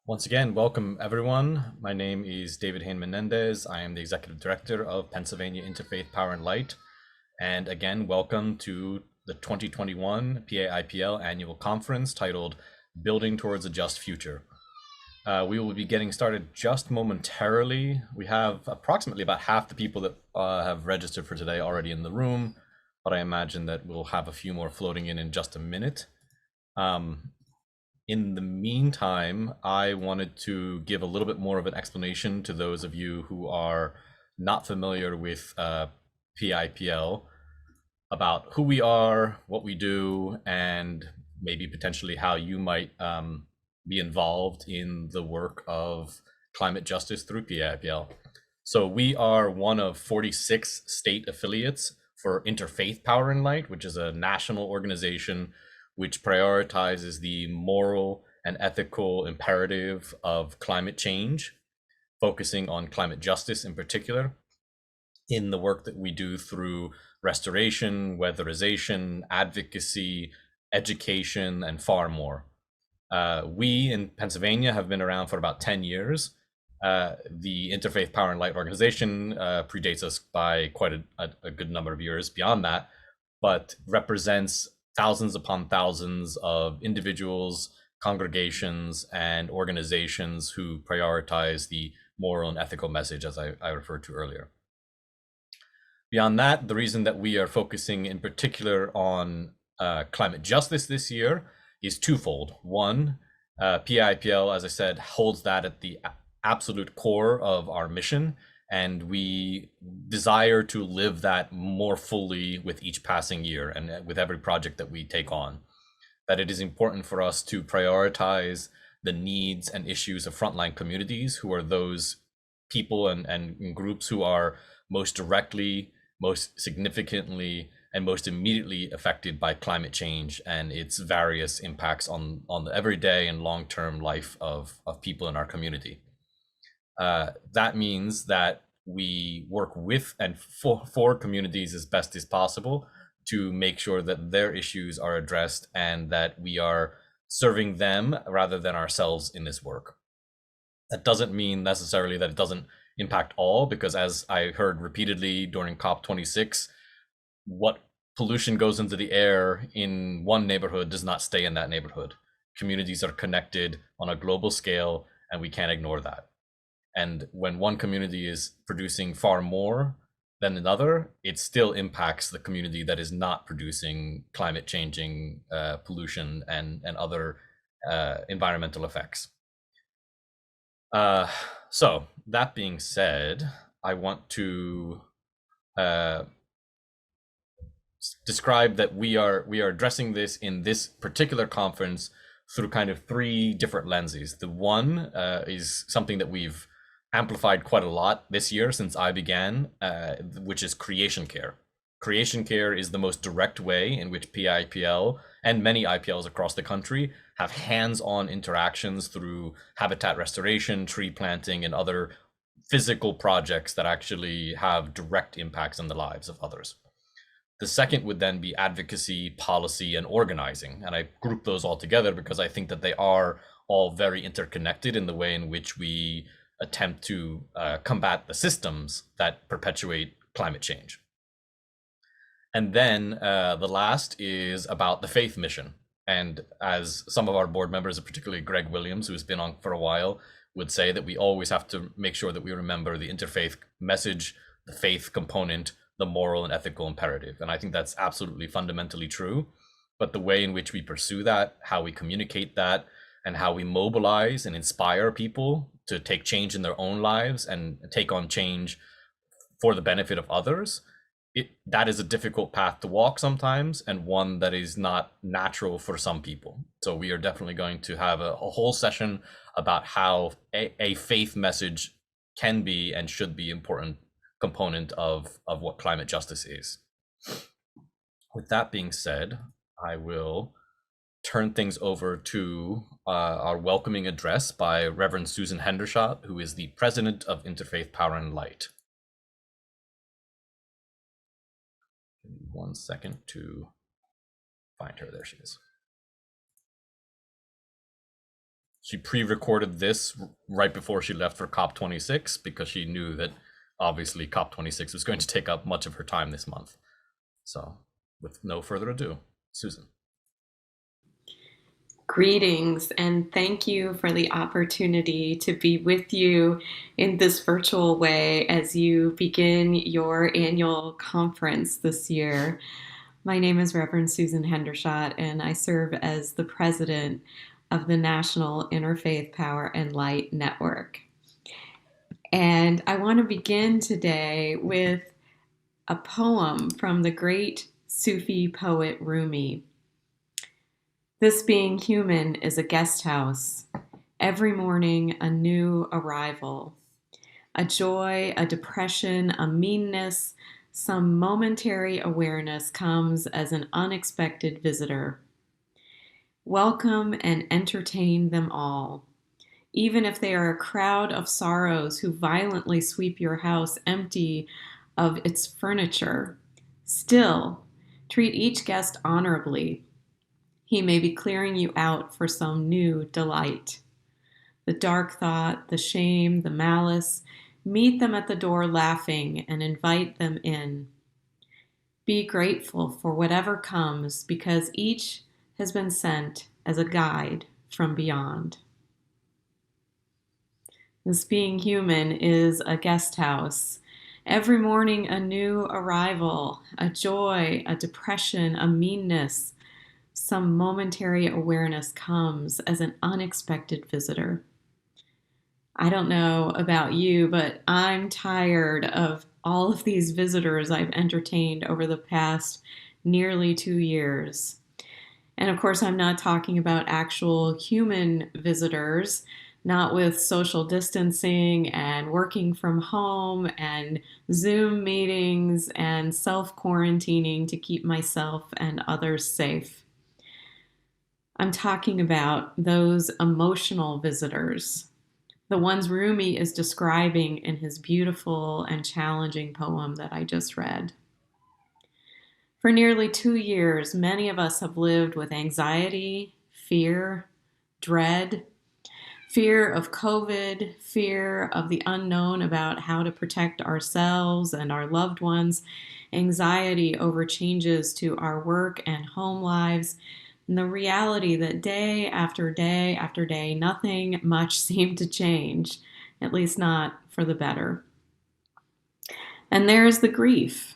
Once again, welcome everyone. My name is David Hain Menendez. I am the Executive Director of Pennsylvania Interfaith Power and Light. And again, welcome to the 2021 PA IPL Annual Conference titled Building Towards a Just Future. We will be getting started just momentarily. We have approximately about half the people that have registered for today already in the room, but I imagine that we'll have a few more floating in just a minute. In the meantime, I wanted to give a little bit more of an explanation to those of you who are not familiar with PIPL about who we are, what we do, and maybe potentially how you might be involved in the work of climate justice through PIPL. So we are one of 46 state affiliates for Interfaith Power and Light, which is a national organization which prioritizes the moral and ethical imperative of climate change, focusing on climate justice in particular, in the work that we do through restoration, weatherization, advocacy, education, and far more. We in Pennsylvania have been around for about 10 years. The Interfaith Power and Light organization predates us by quite a good number of years beyond that, but represents thousands upon thousands of individuals, congregations, and organizations who prioritize the moral and ethical message, as I referred to earlier. Beyond that, the reason that we are focusing in particular on climate justice this year is twofold. One, PIPL, as I said, holds that at the absolute core of our mission, and we desire to live that more fully with each passing year and with every project that we take on. That it is important for us to prioritize the needs and issues of frontline communities, who are those people and groups who are most directly, most significantly, and most immediately affected by climate change and its various impacts on the everyday and long-term life of people in our community. That means that we work with and for communities as best as possible to make sure that their issues are addressed and that we are serving them rather than ourselves in this work. That doesn't mean necessarily that it doesn't impact all, because as I heard repeatedly during COP26, what pollution goes into the air in one neighborhood does not stay in that neighborhood. Communities are connected on a global scale, and we can't ignore that. And when one community is producing far more than another, it still impacts the community that is not producing climate changing pollution and other environmental effects. So that being said, I want to describe that we are addressing this in this particular conference through kind of three different lenses. The one is something that we've amplified quite a lot this year since I began, which is creation care. Creation care is the most direct way in which PIPL and many IPLs across the country have hands-on interactions through habitat restoration, tree planting, and other physical projects that actually have direct impacts on the lives of others. The second would then be advocacy, policy, and organizing. And I group those all together because I think that they are all very interconnected in the way in which we attempt to combat the systems that perpetuate climate change. And then the last is about the faith mission. And as some of our board members, particularly Greg Williams, who's been on for a while, would say, that we always have to make sure that we remember the interfaith message, the faith component, the moral and ethical imperative. And I think that's absolutely fundamentally true. But the way in which we pursue that, how we communicate that, and how we mobilize and inspire people to take change in their own lives and take on change for the benefit of others, that is a difficult path to walk sometimes, and one that is not natural for some people. So we are definitely going to have a whole session about how a faith message can be and should be important component of what climate justice is. With that being said, I will turn things over to our welcoming address by Reverend Susan Hendershot, who is the president of Interfaith Power and Light. Give me 1 second to find her. There she is. she pre-recorded this right before she left for COP26 because she knew that obviously COP26 was going to take up much of her time this month. So with no further ado, Susan. Greetings, and thank you for the opportunity to be with you in this virtual way as you begin your annual conference this year. My name is Reverend Susan Hendershot, and I serve as the president of the National Interfaith Power and Light Network. And I want to begin today with a poem from the great Sufi poet Rumi. This being human is a guest house, every morning a new arrival, a joy, a depression, a meanness, some momentary awareness comes as an unexpected visitor. Welcome and entertain them all, even if they are a crowd of sorrows who violently sweep your house empty of its furniture. Still, treat each guest honorably. He may be clearing you out for some new delight. The dark thought, the shame, the malice, meet them at the door laughing and invite them in. Be grateful for whatever comes because each has been sent as a guide from beyond. This being human is a guest house. Every morning a new arrival, a joy, a depression, a meanness, some momentary awareness comes as an unexpected visitor. I don't know about you, but I'm tired of all of these visitors I've entertained over the past nearly 2 years. And of course, I'm not talking about actual human visitors, not with social distancing and working from home and Zoom meetings and self-quarantining to keep myself and others safe. I'm talking about those emotional visitors, the ones Rumi is describing in his beautiful and challenging poem that I just read. For nearly 2 years, many of us have lived with anxiety, fear, dread, fear of COVID, fear of the unknown about how to protect ourselves and our loved ones, anxiety over changes to our work and home lives, and the reality that day after day after day, nothing much seemed to change, at least not for the better. And there's the grief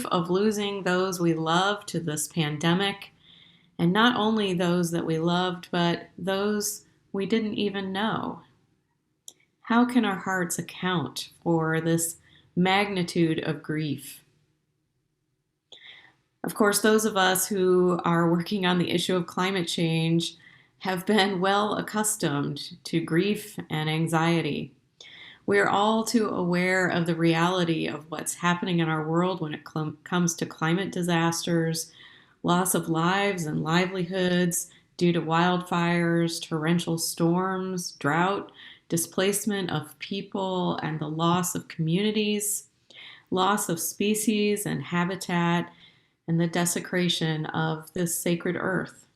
of losing those we love to this pandemic, and not only those that we loved, but those we didn't even know. How can our hearts account for this magnitude of grief? Of course, those of us who are working on the issue of climate change have been well accustomed to grief and anxiety. We are all too aware of the reality of what's happening in our world when it comes to climate disasters, loss of lives and livelihoods due to wildfires, torrential storms, drought, displacement of people, and the loss of communities, loss of species and habitat, and the desecration of this sacred earth.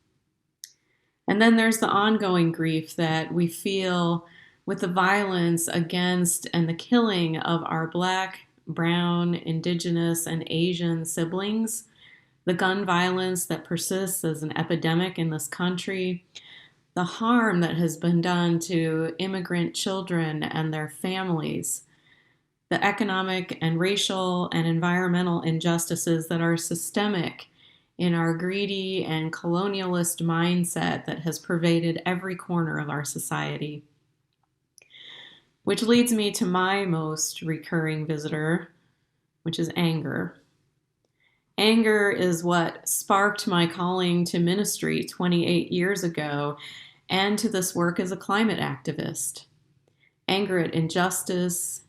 And then there's the ongoing grief that we feel with the violence against and the killing of our Black, Brown, Indigenous, and Asian siblings, the gun violence that persists as an epidemic in this country, the harm that has been done to immigrant children and their families, the economic and racial and environmental injustices that are systemic in our greedy and colonialist mindset that has pervaded every corner of our society. Which leads me to my most recurring visitor, which is anger. Anger is what sparked my calling to ministry 28 years ago and to this work as a climate activist. Anger at injustice,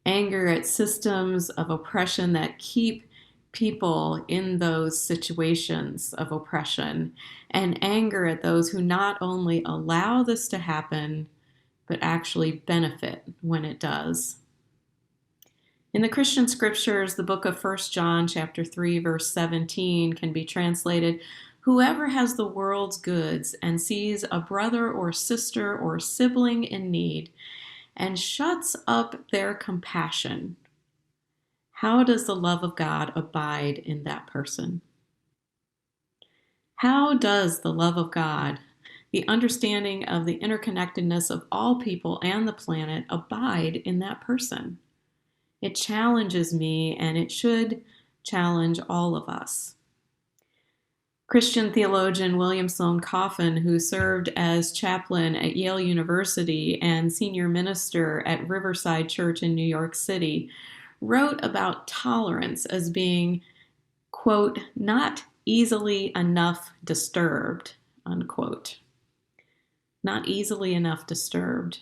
anger at systems of oppression that keep people in those situations of oppression, and anger at those who not only allow this to happen, but actually benefit when it does. In the Christian scriptures, the book of 1 John chapter 3, verse 17 can be translated, Whoever has the world's goods and sees a brother or sister or sibling in need and shuts up their compassion, how does the love of God abide in that person? How does the love of God, the understanding of the interconnectedness of all people and the planet, abide in that person? It challenges me, and it should challenge all of us. Christian theologian William Sloane Coffin, who served as chaplain at Yale University and senior minister at Riverside Church in New York City, wrote about tolerance as being, quote, not easily enough disturbed, unquote. Not easily enough disturbed.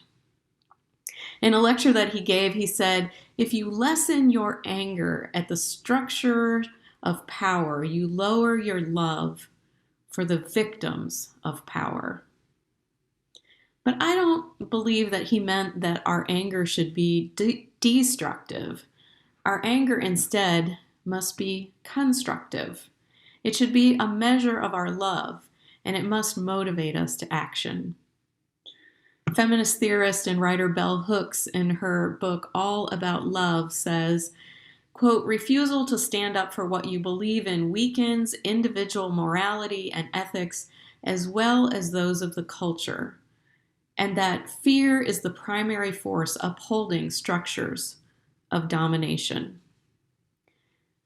In a lecture that he gave, he said, if you lessen your anger at the structure of power, you lower your love for the victims of power. But I don't believe that he meant that our anger should be destructive. Our anger instead must be constructive. It should be a measure of our love, and it must motivate us to action. Feminist theorist and writer Bell Hooks, in her book All About Love, says, quote, refusal to stand up for what you believe in weakens individual morality and ethics as well as those of the culture, and that fear is the primary force upholding structures of domination.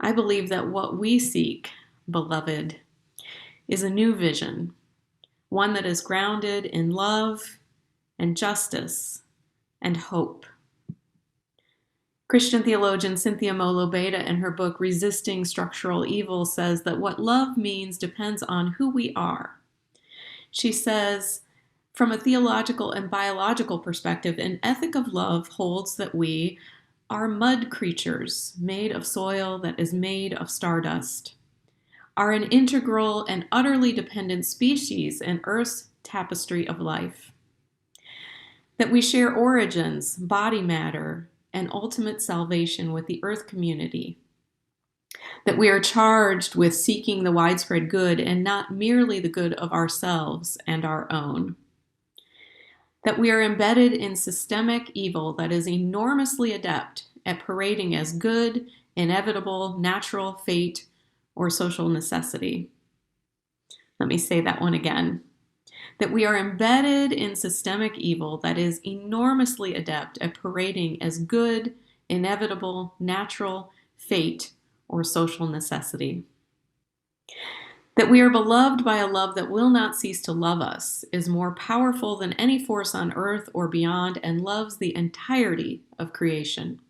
I believe that what we seek, beloved, is a new vision, one that is grounded in love and justice and hope. Christian theologian Cynthia Molo-Beta, in her book Resisting Structural Evil, says that what love means depends on who we are. She says, from a theological and biological perspective, an ethic of love holds that we are mud creatures made of soil that is made of stardust, are an integral and utterly dependent species in Earth's tapestry of life, that we share origins, body matter, and ultimate salvation with the earth community, that we are charged with seeking the widespread good and not merely the good of ourselves and our own, that we are embedded in systemic evil that is enormously adept at parading as good, inevitable, natural fate, or social necessity. Let me say that one again. That we are embedded in systemic evil that is enormously adept at parading as good, inevitable, natural, fate, or social necessity. That we are beloved by a love that will not cease to love us, is more powerful than any force on earth or beyond, and loves the entirety of creation.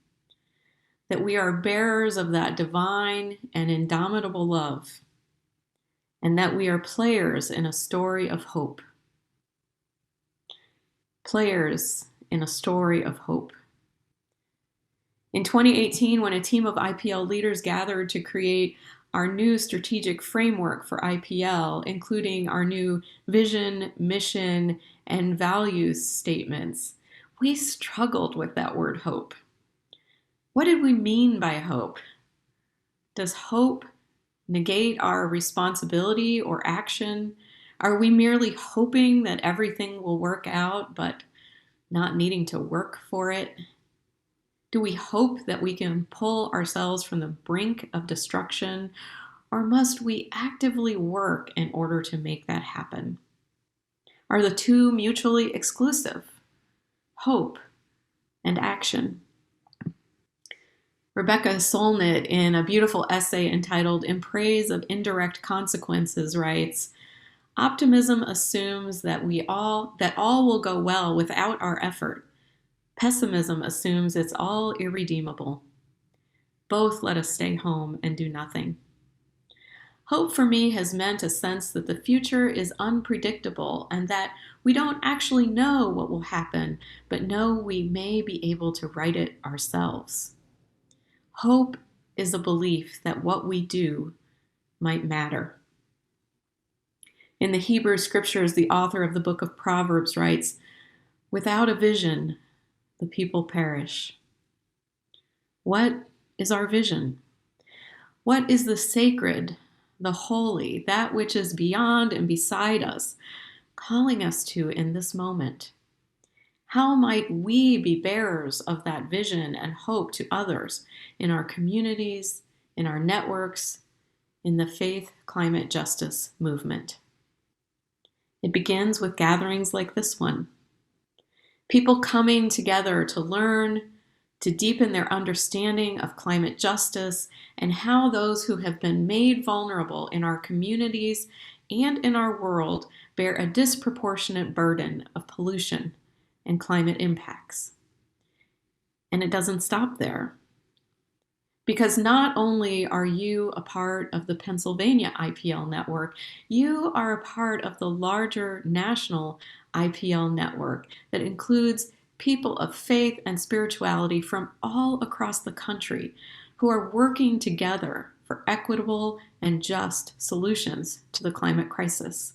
That we are bearers of that divine and indomitable love, and that we are players in a story of hope. Players in a story of hope. In 2018, when a team of IPL leaders gathered to create our new strategic framework for IPL, including our new vision, mission, and values statements, we struggled with that word hope. What did we mean by hope? Does hope negate our responsibility or action? Are we merely hoping that everything will work out, but not needing to work for it? Do we hope that we can pull ourselves from the brink of destruction, or must we actively work in order to make that happen? Are the two mutually exclusive? Hope and action. Rebecca Solnit, in a beautiful essay entitled In Praise of Indirect Consequences, writes, optimism assumes that all will go well without our effort. Pessimism assumes it's all irredeemable. Both let us stay home and do nothing. Hope for me has meant a sense that the future is unpredictable and that we don't actually know what will happen, but know we may be able to write it ourselves. Hope is a belief that what we do might matter. In the Hebrew scriptures, the author of the book of Proverbs writes, without a vision, the people perish. What is our vision? What is the sacred the holy, that which is beyond and beside us, calling us to in this moment? How might we be bearers of that vision and hope to others in our communities, in our networks, in the faith climate justice movement? It begins with gatherings like this one. People coming together to learn, to deepen their understanding of climate justice and how those who have been made vulnerable in our communities and in our world bear a disproportionate burden of pollution and climate impacts. And it doesn't stop there. Because not only are you a part of the Pennsylvania IPL network, you are a part of the larger national IPL network that includes people of faith and spirituality from all across the country who are working together for equitable and just solutions to the climate crisis.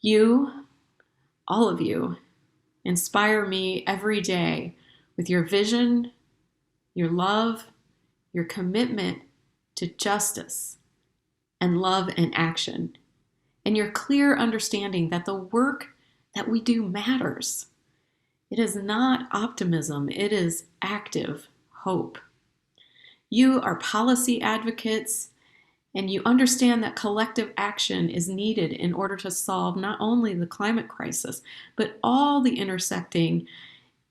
You, all of you, inspire me every day with your vision, your love, your commitment to justice and love in action, and your clear understanding that the work that we do matters. It is not optimism, it is active hope. You are policy advocates, and you understand that collective action is needed in order to solve not only the climate crisis, but all the intersecting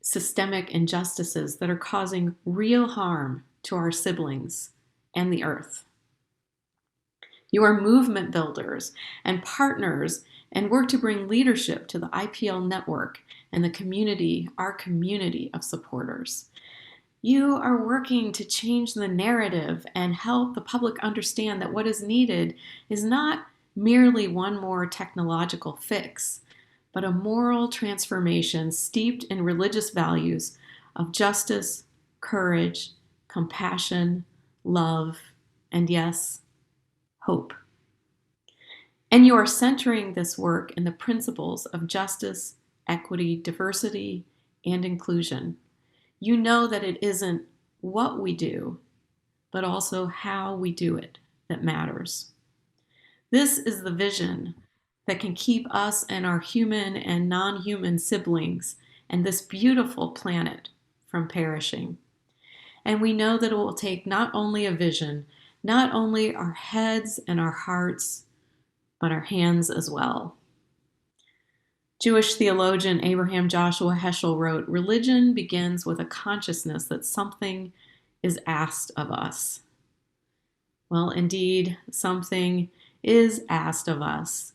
systemic injustices that are causing real harm to our siblings and the earth. You are movement builders and partners and work to bring leadership to the IPL network and the community, our community of supporters. You are working to change the narrative and help the public understand that what is needed is not merely one more technological fix, but a moral transformation steeped in religious values of justice, courage, compassion, love, and yes, hope. And you are centering this work in the principles of justice, equity, diversity, and inclusion. You know that it isn't what we do, but also how we do it that matters. This is the vision that can keep us and our human and non-human siblings and this beautiful planet from perishing. And we know that it will take not only a vision, not only our heads and our hearts, but our hands as well. Jewish theologian Abraham Joshua Heschel wrote, "Religion begins with a consciousness that something is asked of us." Well, indeed, something is asked of us,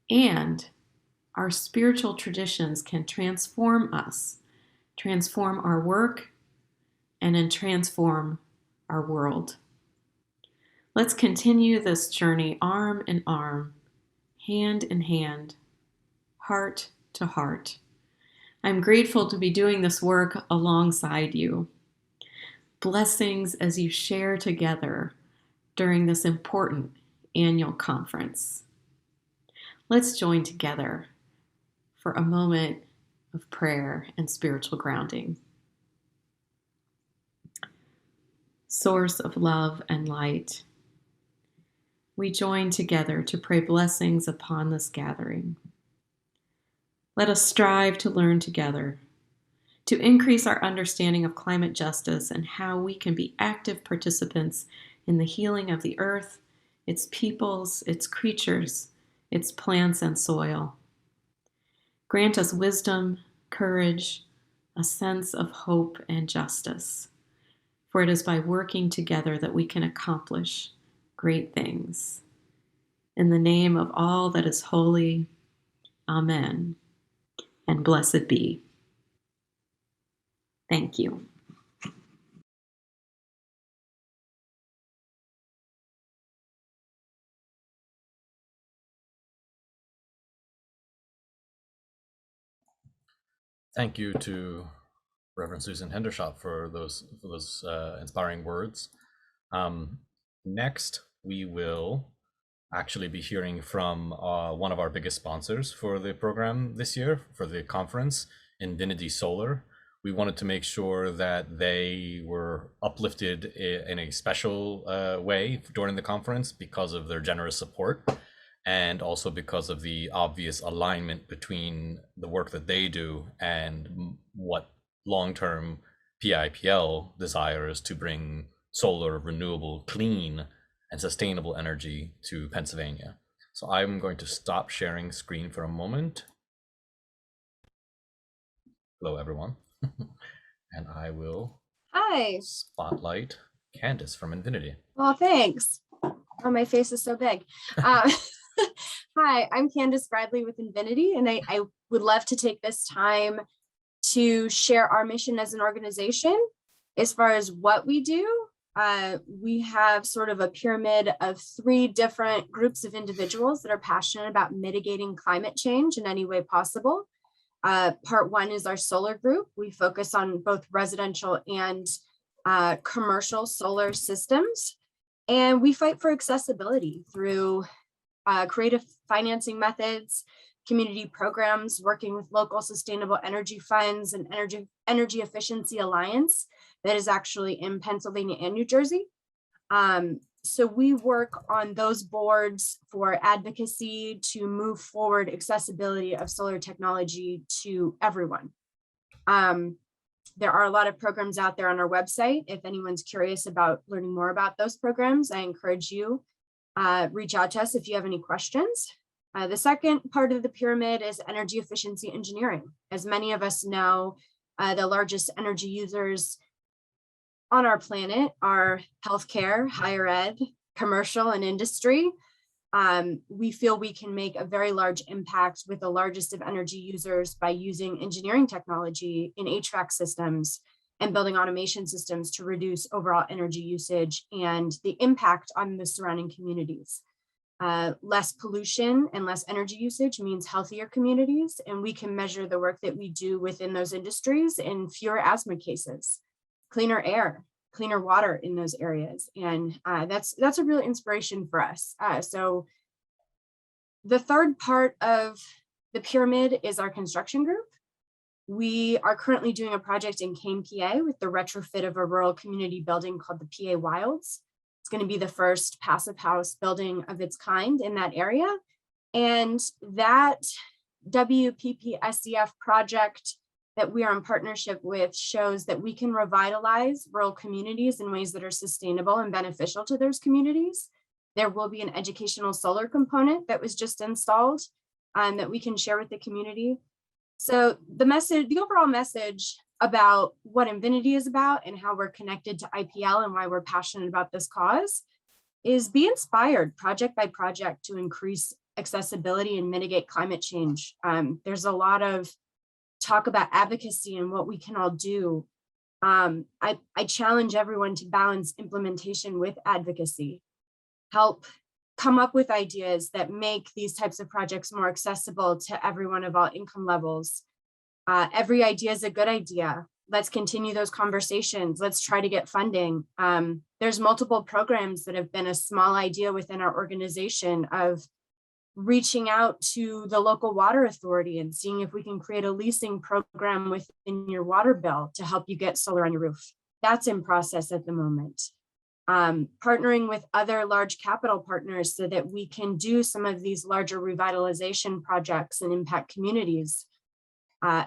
and our spiritual traditions can transform us, transform our work, and then transform our world. Let's continue this journey arm in arm, hand in hand, heart to heart. I'm grateful to be doing this work alongside you. Blessings as you share together during this important annual conference. Let's join together for a moment of prayer and spiritual grounding. Source of love and light, we join together to pray blessings upon this gathering. Let us strive to learn together, to increase our understanding of climate justice and how we can be active participants in the healing of the earth, its peoples, its creatures, its plants and soil. Grant us wisdom, courage, a sense of hope and justice, for it is by working together that we can accomplish great things. In the name of all that is holy, amen, and blessed be. Thank you. Thank you to Reverend Susan Hendershot for those inspiring words. Next, we will actually be hearing from one of our biggest sponsors for the program this year, for the conference, Infinity Solar. We wanted to make sure that they were uplifted in a special way during the conference because of their generous support, and also because of the obvious alignment between the work that they do and what long-term PIPL desires to bring solar, renewable, clean, and sustainable energy to Pennsylvania. So I'm going to stop sharing screen for a moment. Hello, everyone. And I will spotlight Candace from Infinity. Well, thanks. Oh, my face is so big. Hi, I'm Candace Bradley with Infinity, and I would love to take this time to share our mission as an organization. As far as what we do, we have sort of a pyramid of 3 different groups of individuals that are passionate about mitigating climate change in any way possible. Part 1 is our solar group. We focus on both residential and commercial solar systems. And we fight for accessibility through creative financing methods, community programs, working with local sustainable energy funds and energy efficiency alliance that is actually in Pennsylvania and New Jersey. So we work on those boards for advocacy to move forward accessibility of solar technology to everyone. There are a lot of programs out there on our website. If anyone's curious about learning more about those programs, I encourage you reach out to us if you have any questions. The second part of the pyramid is energy efficiency engineering. As many of us know, the largest energy users on our planet are healthcare, higher ed, commercial, and industry. We feel we can make a very large impact with the largest of energy users by using engineering technology in HVAC systems and building automation systems to reduce overall energy usage and the impact on the surrounding communities. Less pollution and less energy usage means healthier communities, and we can measure the work that we do within those industries in fewer asthma cases, cleaner air, cleaner water in those areas. And that's a real inspiration for us. So the third part of the pyramid is our construction group. We are currently doing a project in Kane, PA with the retrofit of a rural community building called the PA Wilds. It's going to be the first passive house building of its kind in that area. And that WPPSEF project that we are in partnership with shows that we can revitalize rural communities in ways that are sustainable and beneficial to those communities. There will be an educational solar component that was just installed that we can share with the community. So the overall message about what Infinity is about and how we're connected to IPL and why we're passionate about this cause is be inspired project by project to increase accessibility and mitigate climate change. There's a lot of talk about advocacy and what we can all do. I challenge everyone to balance implementation with advocacy. Help come up with ideas that make these types of projects more accessible to everyone of all income levels. Every idea is a good idea. Let's continue those conversations. Let's try to get funding. There's multiple programs that have been a small idea within our organization of reaching out to the local water authority and seeing if we can create a leasing program within your water bill to help you get solar on your roof. That's in process at the moment. Partnering with other large capital partners so that we can do some of these larger revitalization projects and impact communities.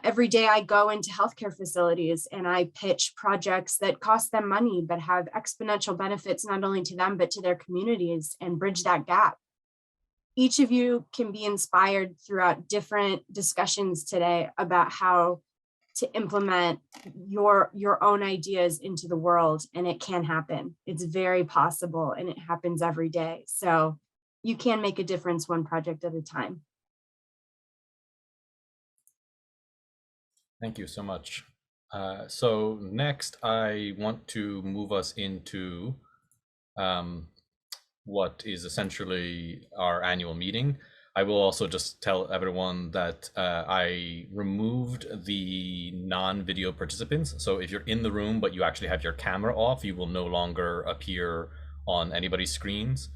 Every day I go into healthcare facilities and I pitch projects that cost them money but have exponential benefits not only to them but to their communities and bridge that gap. Each of you can be inspired throughout different discussions today about how to implement your own ideas into the world, and it can happen. It's very possible and it happens every day. So you can make a difference one project at a time. Thank you so much. So next, I want to move us into what is essentially our annual meeting. I will also just tell everyone that I removed the non-video participants. So if you're in the room, but you actually have your camera off, you will no longer appear on anybody's screens.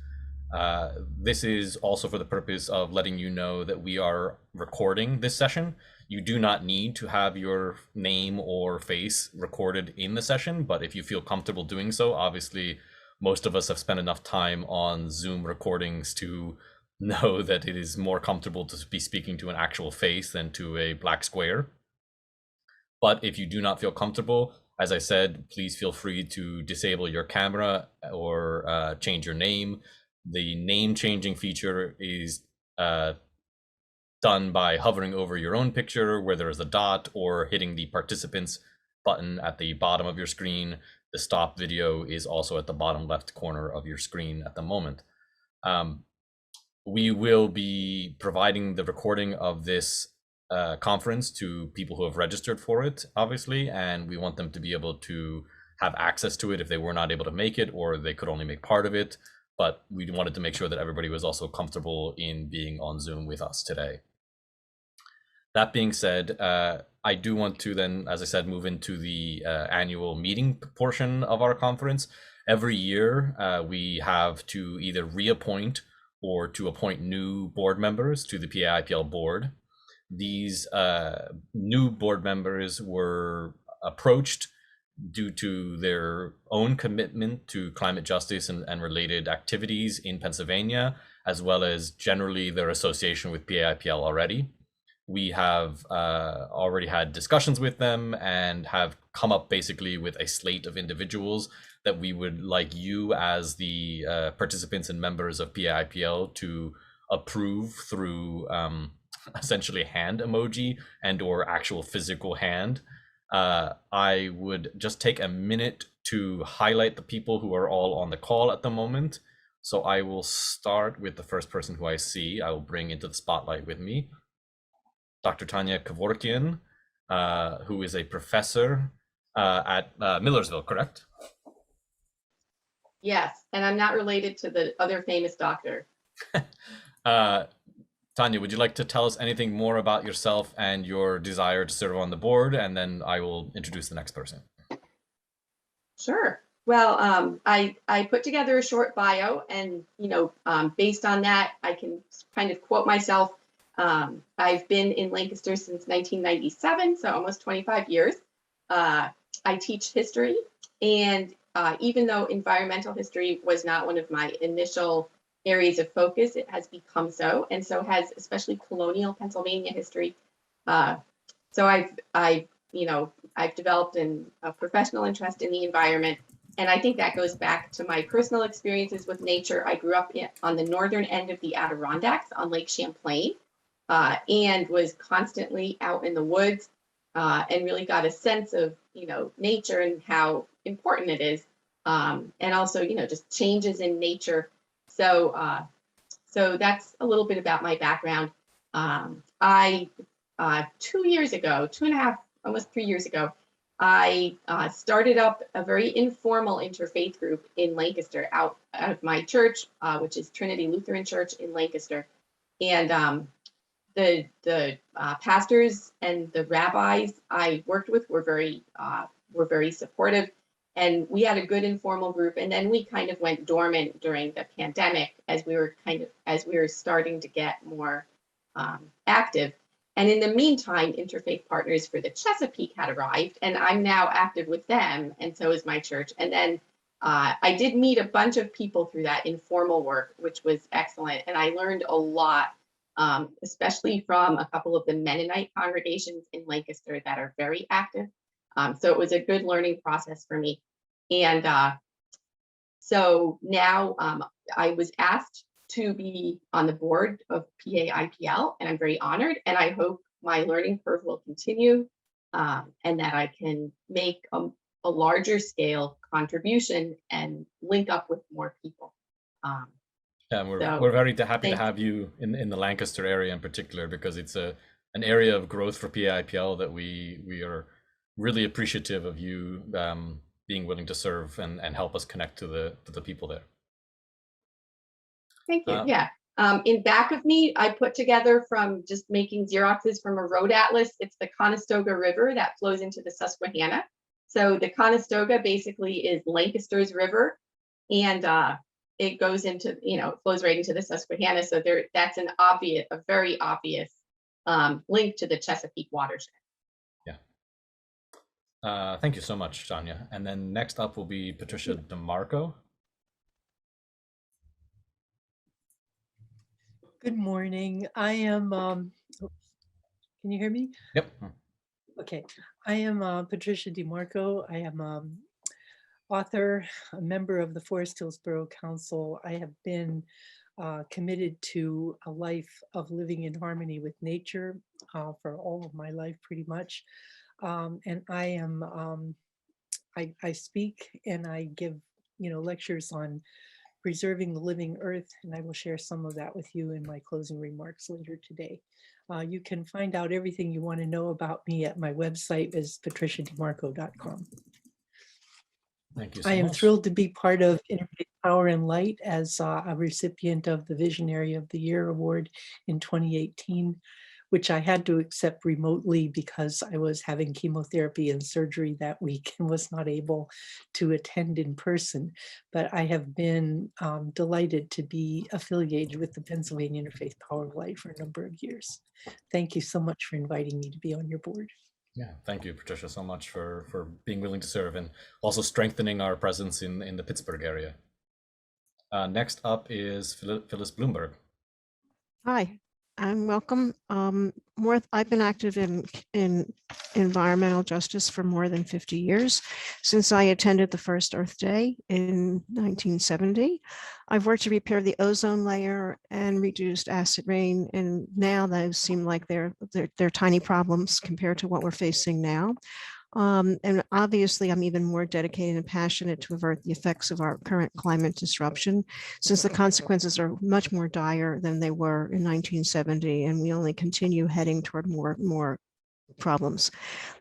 This is also for the purpose of letting you know that we are recording this session. You do not need to have your name or face recorded in the session, but if you feel comfortable doing so, obviously most of us have spent enough time on Zoom recordings to know that it is more comfortable to be speaking to an actual face than to a black square. But if you do not feel comfortable, as I said, please feel free to disable your camera or change your name. The name changing feature is done by hovering over your own picture where there is a dot or hitting the participants button at the bottom of your screen. The stop video is also at the bottom left corner of your screen at the moment. We will be providing the recording of this conference to people who have registered for it, obviously, and we want them to be able to have access to it if they were not able to make it or they could only make part of it. But we wanted to make sure that everybody was also comfortable in being on Zoom with us today. That being said, I do want to then, as I said, move into the annual meeting portion of our conference. Every year, we have to either reappoint or to appoint new board members to the PAIPL board. These new board members were approached due to their own commitment to climate justice and related activities in Pennsylvania, as well as generally their association with PAIPL already. We have already had discussions with them and have come up basically with a slate of individuals that we would like you as the participants and members of PAIPL to approve through essentially hand emoji and or actual physical hand. I would just take a minute to highlight the people who are all on the call at the moment. So I will start with the first person who I see. I will bring into the spotlight with me Dr. Tanya Kevorkian, who is a professor at Millersville, correct? Yes, and I'm not related to the other famous doctor. Tanya, would you like to tell us anything more about yourself and your desire to serve on the board? And then I will introduce the next person. Sure. Well, I put together a short bio, and based on that, I can kind of quote myself. I've been in Lancaster since 1997, so almost 25 years. I teach history, and even though environmental history was not one of my initial areas of focus, it has become so, and so has especially colonial Pennsylvania history. So I've developed a professional interest in the environment, and I think that goes back to my personal experiences with nature. I grew up on the northern end of the Adirondacks on Lake Champlain, and was constantly out in the woods, and really got a sense of nature and how important it is, and also just changes in nature. So that's a little bit about my background. I 2 years ago, 2.5, almost 3 years ago, I started up a very informal interfaith group in Lancaster out of my church, which is Trinity Lutheran Church in Lancaster, and the pastors and the rabbis I worked with were very supportive, and we had a good informal group. And then we kind of went dormant during the pandemic as we were starting to get more active. And in the meantime, Interfaith Partners for the Chesapeake had arrived, and I'm now active with them, and so is my church. And then I did meet a bunch of people through that informal work, which was excellent, and I learned a lot. Especially from a couple of the Mennonite congregations in Lancaster that are very active. So it was a good learning process for me. And so now I was asked to be on the board of PAIPL, and I'm very honored, and I hope my learning curve will continue, and that I can make a larger scale contribution and link up with more people. Yeah, we're very happy to have you in the Lancaster area in particular, because it's an area of growth for PAIPL that we are really appreciative of you being willing to serve and help us connect to the people there. Thank you. Yeah. In back of me, I put together from just making Xeroxes from a road atlas. It's the Conestoga River that flows into the Susquehanna. So the Conestoga basically is Lancaster's river, and it goes into, it flows right into the Susquehanna. So that's a very obvious linked to the Chesapeake watershed. Thank you so much, Tanya. And then next up will be Patricia Dimarco. Good morning. I am, can you hear me? Yep. Okay. I am Patricia Dimarco. I am author, a member of the Forest Hills Borough Council. I have been committed to a life of living in harmony with nature for all of my life, pretty much. And I am, I speak and I give, lectures on preserving the living earth, and I will share some of that with you in my closing remarks later today. You can find out everything you want to know about me at my website is patriciadimarco.com. Thank you so I am much. thrilled to be part of Interfaith Power and Light as a recipient of the Visionary of the Year Award in 2018, which I had to accept remotely because I was having chemotherapy and surgery that week and was not able to attend in person. But I have been delighted to be affiliated with the Pennsylvania Interfaith Power of Light for a number of years. Thank you so much for inviting me to be on your board. Yeah, thank you, Patricia, so much for being willing to serve and also strengthening our presence in the Pittsburgh area. Next up is Phyllis Bloomberg. Hi, and welcome. I've been active in environmental justice for more than 50 years. Since I attended the first Earth Day in 1970, I've worked to repair the ozone layer and reduced acid rain, and now those seem like they're tiny problems compared to what we're facing now. And obviously, I'm even more dedicated and passionate to avert the effects of our current climate disruption, since the consequences are much more dire than they were in 1970, and we only continue heading toward more problems.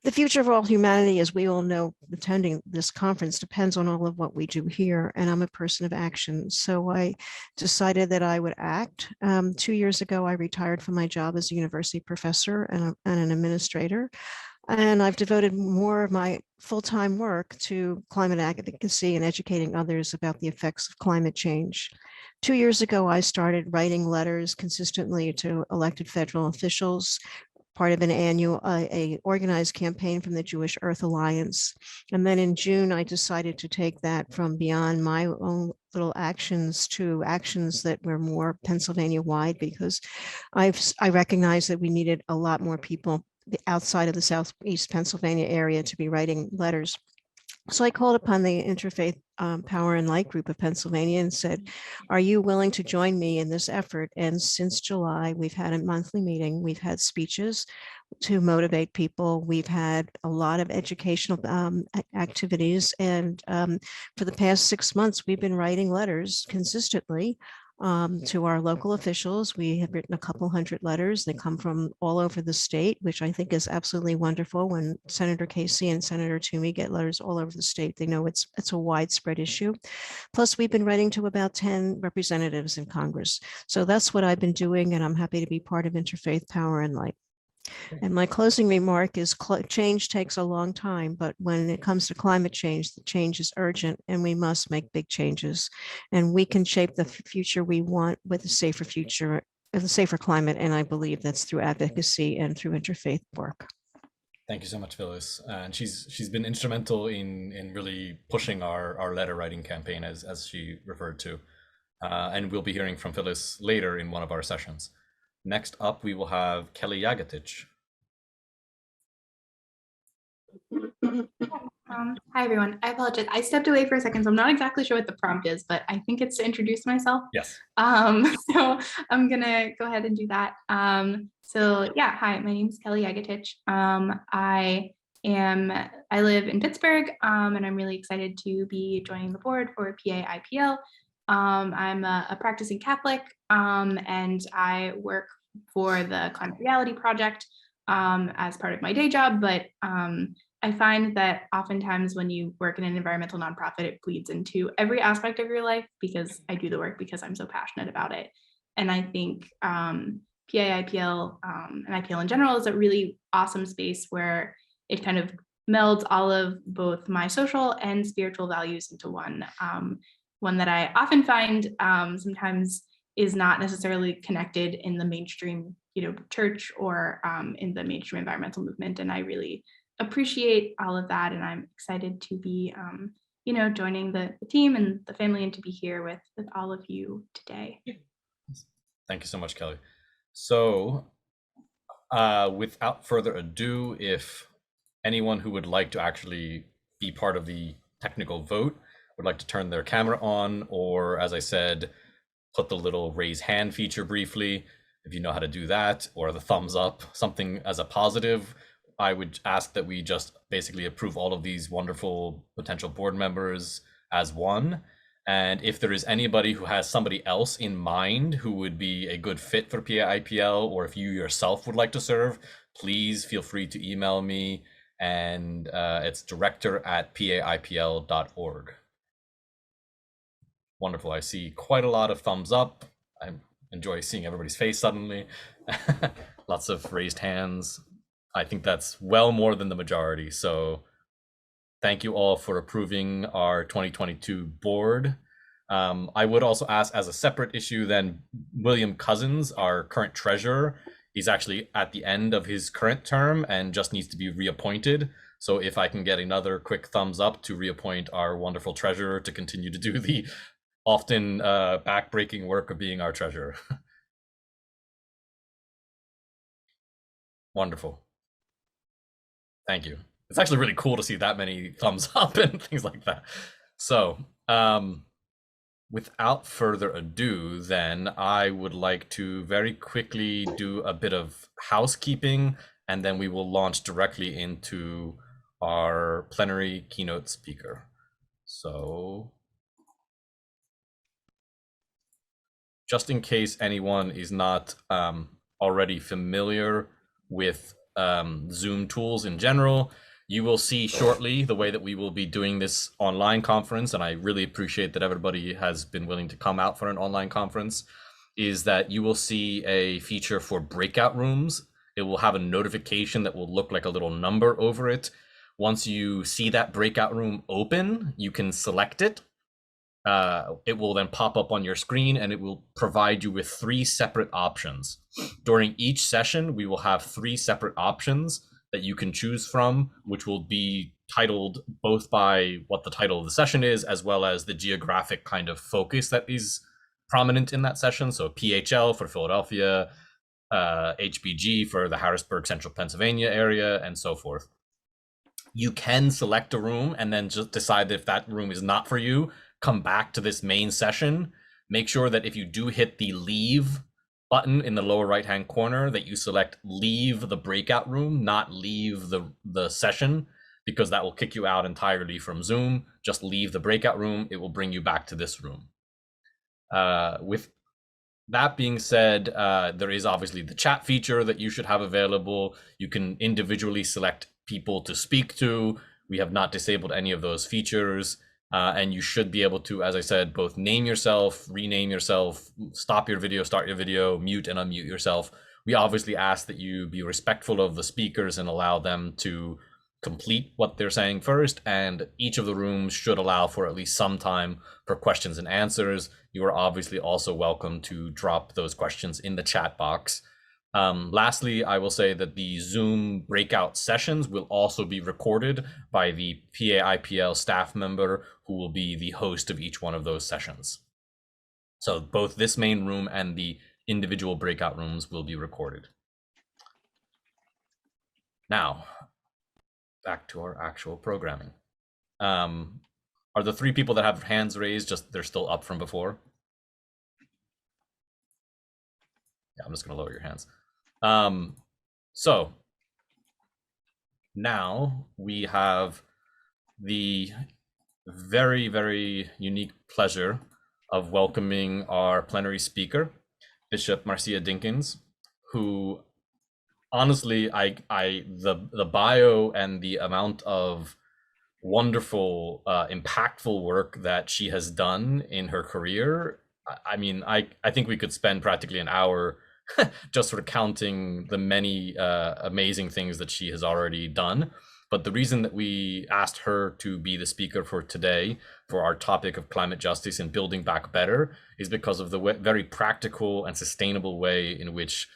The future of all humanity, as we all know, attending this conference, depends on all of what we do here, and I'm a person of action. So I decided that I would act. 2 years ago, I retired from my job as a university professor and an administrator. And I've devoted more of my full-time work to climate advocacy and educating others about the effects of climate change. 2 years ago, I started writing letters consistently to elected federal officials, part of an annual organized campaign from the Jewish Earth Alliance. And then in June, I decided to take that from beyond my own little actions to actions that were more Pennsylvania-wide, because I recognized that we needed a lot more people outside of the Southeast Pennsylvania area to be writing letters. So I called upon the Interfaith Power and Light group of Pennsylvania and said, are you willing to join me in this effort? And since July, we've had a monthly meeting. We've had speeches to motivate people. We've had a lot of educational activities. And for the past 6 months, we've been writing letters consistently to our local officials. We have written a couple hundred letters. They come from all over the state, which I think is absolutely wonderful. When Senator Casey and Senator Toomey get letters all over the state, they know it's a widespread issue. Plus, we've been writing to about 10 representatives in Congress. So that's what I've been doing, and I'm happy to be part of Interfaith Power and Light. And my closing remark is change takes a long time, but when it comes to climate change, the change is urgent and we must make big changes. And we can shape the future we want with a safer future, a safer climate. And I believe that's through advocacy and through interfaith work. Thank you so much, Phyllis. And she's been instrumental in really pushing our letter writing campaign, as she referred to. And we'll be hearing from Phyllis later in one of our sessions. Next up, we will have Kelly Yagatich. Hi, everyone. I apologize. I stepped away for a second, so I'm not exactly sure what the prompt is, but I think it's to introduce myself. Yes. So I'm going to go ahead and do that. So yeah, hi, my name is Kelly Yagatich. I live in Pittsburgh, and I'm really excited to be joining the board for PA IPL. I'm a practicing Catholic, and I work for the Climate Reality Project as part of my day job, but I find that oftentimes when you work in an environmental nonprofit, it bleeds into every aspect of your life, because I do the work because I'm so passionate about it. And I think PAIPL and IPL in general is a really awesome space where it kind of melds all of both my social and spiritual values into one. One that I often find sometimes is not necessarily connected in the mainstream, church or in the mainstream environmental movement. And I really appreciate all of that. And I'm excited to be, joining the team and the family and to be here with all of you today. Thank you so much, Kelly. So without further ado, if anyone who would like to actually be part of the technical vote would like to turn their camera on, or as I said, put the little raise hand feature briefly, if you know how to do that, or the thumbs up, something as a positive, I would ask that we just basically approve all of these wonderful potential board members as one. And if there is anybody who has somebody else in mind who would be a good fit for PAIPL, or if you yourself would like to serve, please feel free to email me, and it's director@paipl.org. Wonderful. I see quite a lot of thumbs up. I enjoy seeing everybody's face suddenly. Lots of raised hands. I think that's well more than the majority. So thank you all for approving our 2022 board. I would also ask, as a separate issue, then William Cousins, our current treasurer, he's actually at the end of his current term and just needs to be reappointed. So if I can get another quick thumbs up to reappoint our wonderful treasurer to continue to do the often backbreaking work of being our treasurer. Wonderful. Thank you. It's actually really cool to see that many thumbs up and things like that. So without further ado, then I would like to very quickly do a bit of housekeeping, and then we will launch directly into our plenary keynote speaker. So just in case anyone is not already familiar with Zoom tools in general, you will see shortly the way that we will be doing this online conference, and I really appreciate that everybody has been willing to come out for an online conference, is that you will see a feature for breakout rooms. It will have a notification that will look like a little number over it. Once you see that breakout room open, you can select it. It will then pop up on your screen, and it will provide you with 3 separate options. During each session, we will have 3 separate options that you can choose from, which will be titled both by what the title of the session is, as well as the geographic kind of focus that is prominent in that session. So PHL for Philadelphia, HBG for the Harrisburg, Central Pennsylvania area, and so forth. You can select a room and then just decide that if that room is not for you, come back to this main session. Make sure that if you do hit the leave button in the lower right hand corner, that you select leave the breakout room, not leave the session, because that will kick you out entirely from Zoom. Just leave the breakout room. It will bring you back to this room. With that being said, there is obviously the chat feature that you should have available. You can individually select people to speak to. We have not disabled any of those features. And you should be able to, as I said, both name yourself, rename yourself, stop your video, start your video, mute and unmute yourself. We obviously ask that you be respectful of the speakers and allow them to complete what they're saying first. And each of the rooms should allow for at least some time for questions and answers. You are obviously also welcome to drop those questions in the chat box. Lastly, I will say that the Zoom breakout sessions will also be recorded by the PAIPL staff member who will be the host of each one of those sessions. So both this main room and the individual breakout rooms will be recorded. Now, back to our actual programming. Are the 3 people that have hands raised, just they're still up from before? Yeah, I'm just gonna lower your hands. So now we have the very, very unique pleasure of welcoming our plenary speaker, Bishop Marcia Dinkins, who honestly, the bio and the amount of wonderful, impactful work that she has done in her career, I mean, I think we could spend practically an hour just sort of counting the many amazing things that she has already done. But the reason that we asked her to be the speaker for today, for our topic of climate justice and building back better, is because of the very practical and sustainable way in which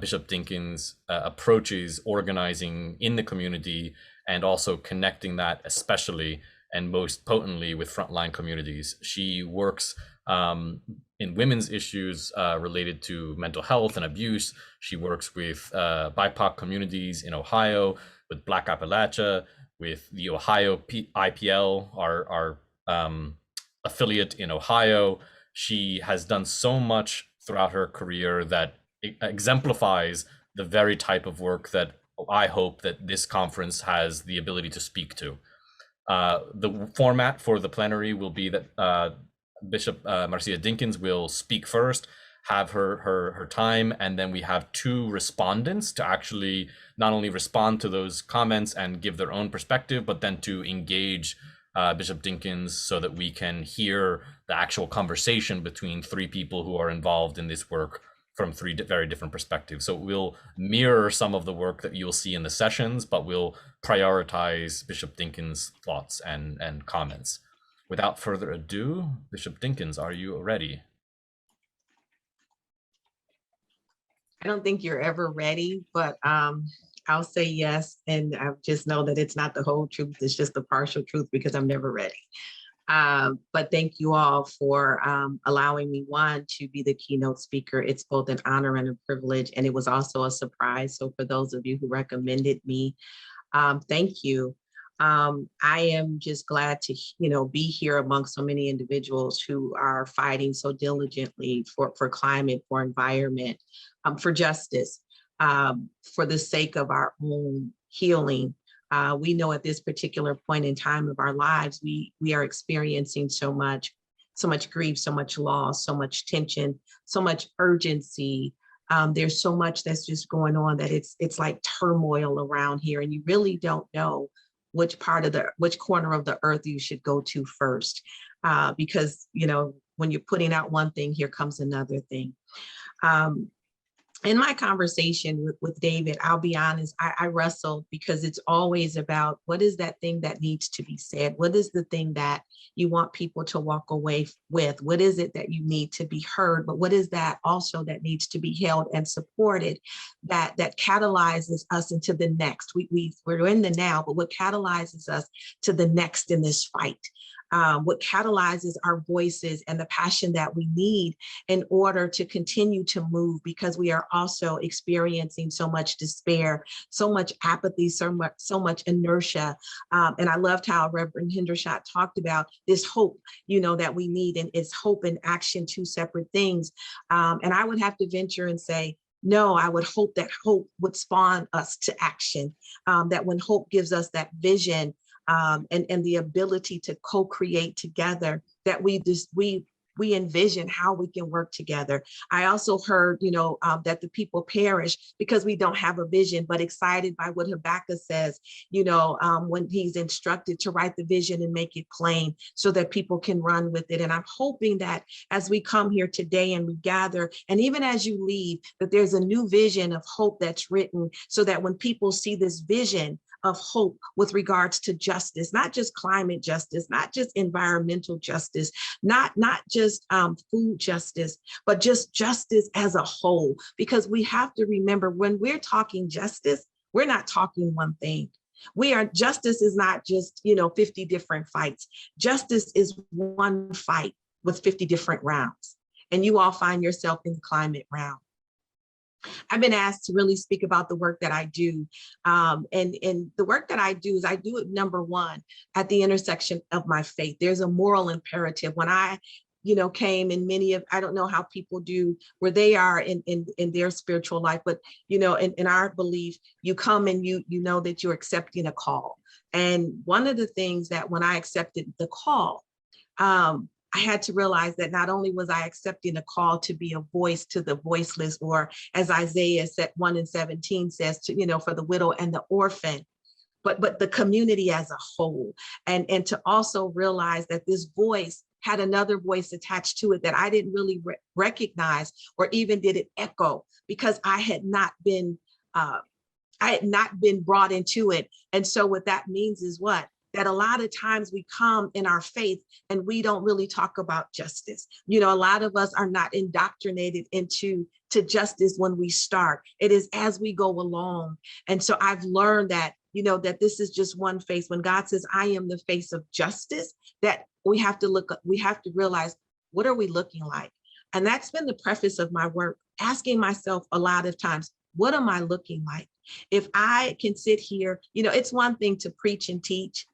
Bishop Dinkins approaches organizing in the community and also connecting that especially and most potently with frontline communities. She works in women's issues related to mental health and abuse. She works with BIPOC communities in Ohio, with Black Appalachia, with the Ohio IPL, our affiliate in Ohio. She has done so much throughout her career that it exemplifies the very type of work that I hope that this conference has the ability to speak to. The format for the plenary will be that Bishop Marcia Dinkins will speak first, have her time, and then we have two respondents to actually not only respond to those comments and give their own perspective, but then to engage Bishop Dinkins so that we can hear the actual conversation between three people who are involved in this work from three very different perspectives. So we'll mirror some of the work that you'll see in the sessions, but we'll prioritize Bishop Dinkins' thoughts and comments. Without further ado, Bishop Dinkins, are you ready? I don't think you're ever ready, but I'll say yes. And I just know that it's not the whole truth. It's just the partial truth because I'm never ready. But thank you all for allowing me, one, to be the keynote speaker. It's both an honor and a privilege, and it was also a surprise. So for those of you who recommended me, thank you. I am just glad to, be here among so many individuals who are fighting so diligently for climate, for environment, for justice, for the sake of our own healing. We know at this particular point in time of our lives, we are experiencing so much grief, so much loss, so much tension, so much urgency. There's so much that's just going on that it's like turmoil around here, and you really don't know which corner of the earth you should go to first, because when you're putting out one thing, here comes another thing. In my conversation with David, I'll be honest, I wrestled because it's always about what is that thing that needs to be said? What is the thing that you want people to walk away with? What is it that you need to be heard? But what is that also that needs to be held and supported that catalyzes us into the next? We're in the now, but what catalyzes us to the next in this fight? What catalyzes our voices and the passion that we need in order to continue to move, because we are also experiencing so much despair, so much apathy, so much inertia. And I loved how Reverend Hendershot talked about this hope, that we need, and it's hope and action, two separate things. And I would have to venture and say, no, I would hope that hope would spawn us to action, that when hope gives us that vision, and the ability to co-create together, that we envision how we can work together. I also heard, that the people perish because we don't have a vision, but excited by what Habakkuk says, when he's instructed to write the vision and make it plain so that people can run with it. And I'm hoping that as we come here today and we gather, and even as you leave, that there's a new vision of hope that's written, so that when people see this vision of hope with regards to justice, not just climate justice, not just environmental justice, not just food justice, but just justice as a whole. Because we have to remember, when we're talking justice, we're not talking one thing. Justice is not just, 50 different fights. Justice is one fight with 50 different rounds. And you all find yourself in the climate round. I've been asked to really speak about the work that I do. And the work that I do is I do it, number one, at the intersection of my faith. There's a moral imperative. When I, came in I don't know how people do where they are in their spiritual life, but, in our belief, you come and you know that you're accepting a call. And one of the things that when I accepted the call, I had to realize that not only was I accepting a call to be a voice to the voiceless, or as Isaiah 1:17 says, for the widow and the orphan, but the community as a whole. And to also realize that this voice had another voice attached to it that I didn't really recognize, or even did it echo, because I had not been I had not been brought into it. And so what that means is what? That a lot of times we come in our faith and we don't really talk about justice. You know, a lot of us are not indoctrinated into justice when we start. It is as we go along. And so I've learned that, you know, that this is just one face. When God says, I am the face of justice, that we have to realize, what are we looking like? And that's been the preface of my work, asking myself a lot of times, what am I looking like? If I can sit here, you know, it's one thing to preach and teach,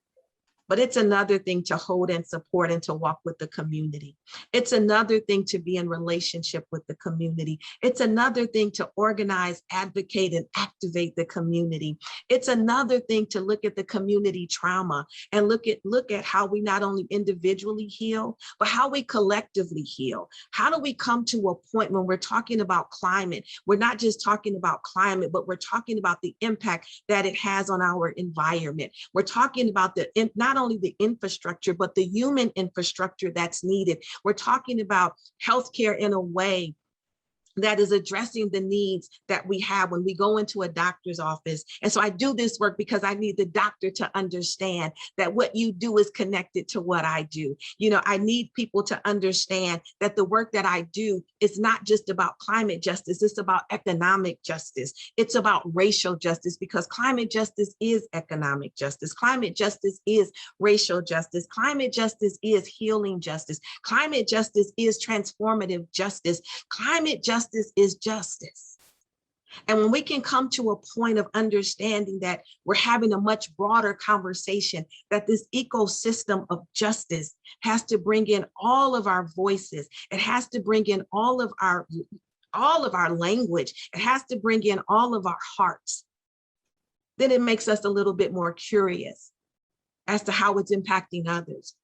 but it's another thing to hold and support and to walk with the community. It's another thing to be in relationship with the community. It's another thing to organize, advocate, and activate the community. It's another thing to look at the community trauma and look at how we not only individually heal, but how we collectively heal. How do we come to a point when we're talking about climate? We're not just talking about climate, but we're talking about the impact that it has on our environment. We're talking about not only the infrastructure, but the human infrastructure that's needed. We're talking about healthcare in a way that is addressing the needs that we have when we go into a doctor's office. And so I do this work because I need the doctor to understand that what you do is connected to what I do. You know, I need people to understand that the work that I do is not just about climate justice, it's about economic justice. It's about racial justice, because climate justice is economic justice. Climate justice is racial justice. Climate justice is healing justice. Climate justice is transformative justice. Climate justice is justice. And when we can come to a point of understanding that we're having a much broader conversation, that this ecosystem of justice has to bring in all of our voices, it has to bring in all of our language, it has to bring in all of our hearts, then it makes us a little bit more curious as to how it's impacting others.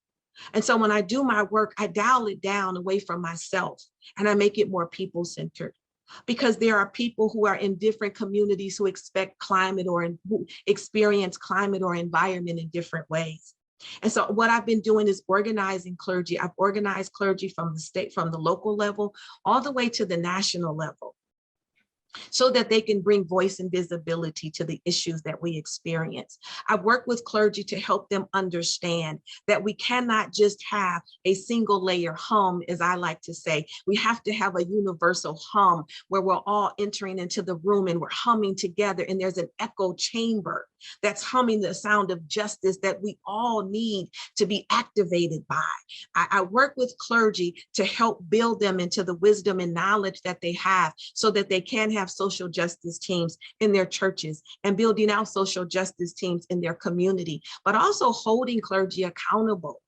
And so when I do my work, I dial it down away from myself and I make it more people-centered, because there are people who are in different communities who expect climate or who experience climate or environment in different ways. And so what I've been doing is organizing clergy. I've organized clergy from the state, from the local level, all the way to the national level, so that they can bring voice and visibility to the issues that we experience. I've worked with clergy to help them understand that we cannot just have a single layer hum, as I like to say. We have to have a universal hum where we're all entering into the room and we're humming together, and there's an echo chamber that's humming the sound of justice that we all need to be activated by. I work with clergy to help build them into the wisdom and knowledge that they have, so that they can have social justice teams in their churches and building out social justice teams in their community, but also holding clergy accountable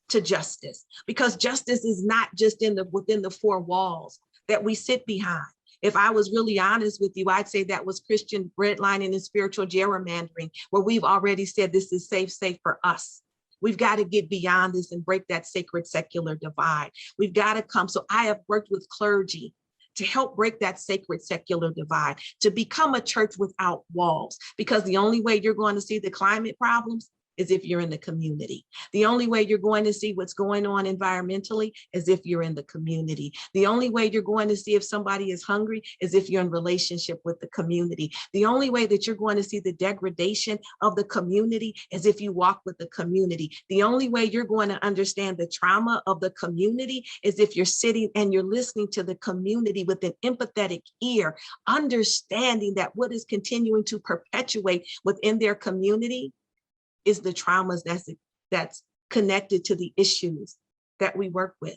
to justice, because justice is not just within the four walls that we sit behind. If I was really honest with you, I'd say that was Christian redlining and spiritual gerrymandering, where we've already said this is safe for us. We've got to get beyond this and break that sacred secular divide. We've got to come. So I have worked with clergy to help break that sacred secular divide, to become a church without walls, because the only way you're going to see the climate problems is if you're in the community. The only way you're going to see what's going on environmentally is if you're in the community. The only way you're going to see if somebody is hungry is if you're in relationship with the community. The only way that you're going to see the degradation of the community is if you walk with the community. The only way you're going to understand the trauma of the community is if you're sitting and you're listening to the community with an empathetic ear, understanding that what is continuing to perpetuate within their community is the traumas that's connected to the issues that we work with.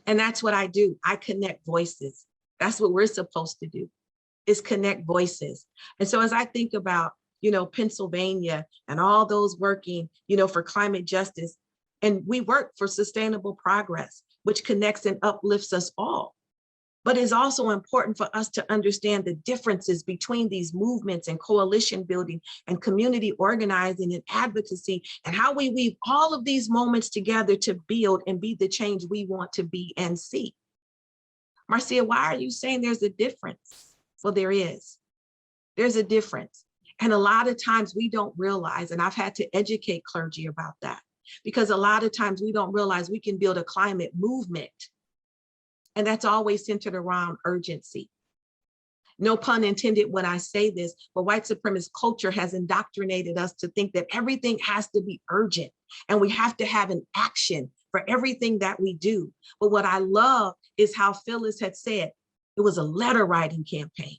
And that's what I do. I connect voices. That's what we're supposed to do, is connect voices. And so as I think about, Pennsylvania and all those working, for climate justice, and we work for sustainable progress, which connects and uplifts us all. But it's also important for us to understand the differences between these movements and coalition building and community organizing and advocacy, and how we weave all of these moments together to build and be the change we want to be and see. Marcia, why are you saying there's a difference? Well, there is. There's a difference. And a lot of times we don't realize, and I've had to educate clergy about that, because a lot of times we don't realize we can build a climate movement. And that's always centered around urgency. No pun intended when I say this, but white supremacist culture has indoctrinated us to think that everything has to be urgent and we have to have an action for everything that we do. But what I love is how Phyllis had said, it was a letter writing campaign.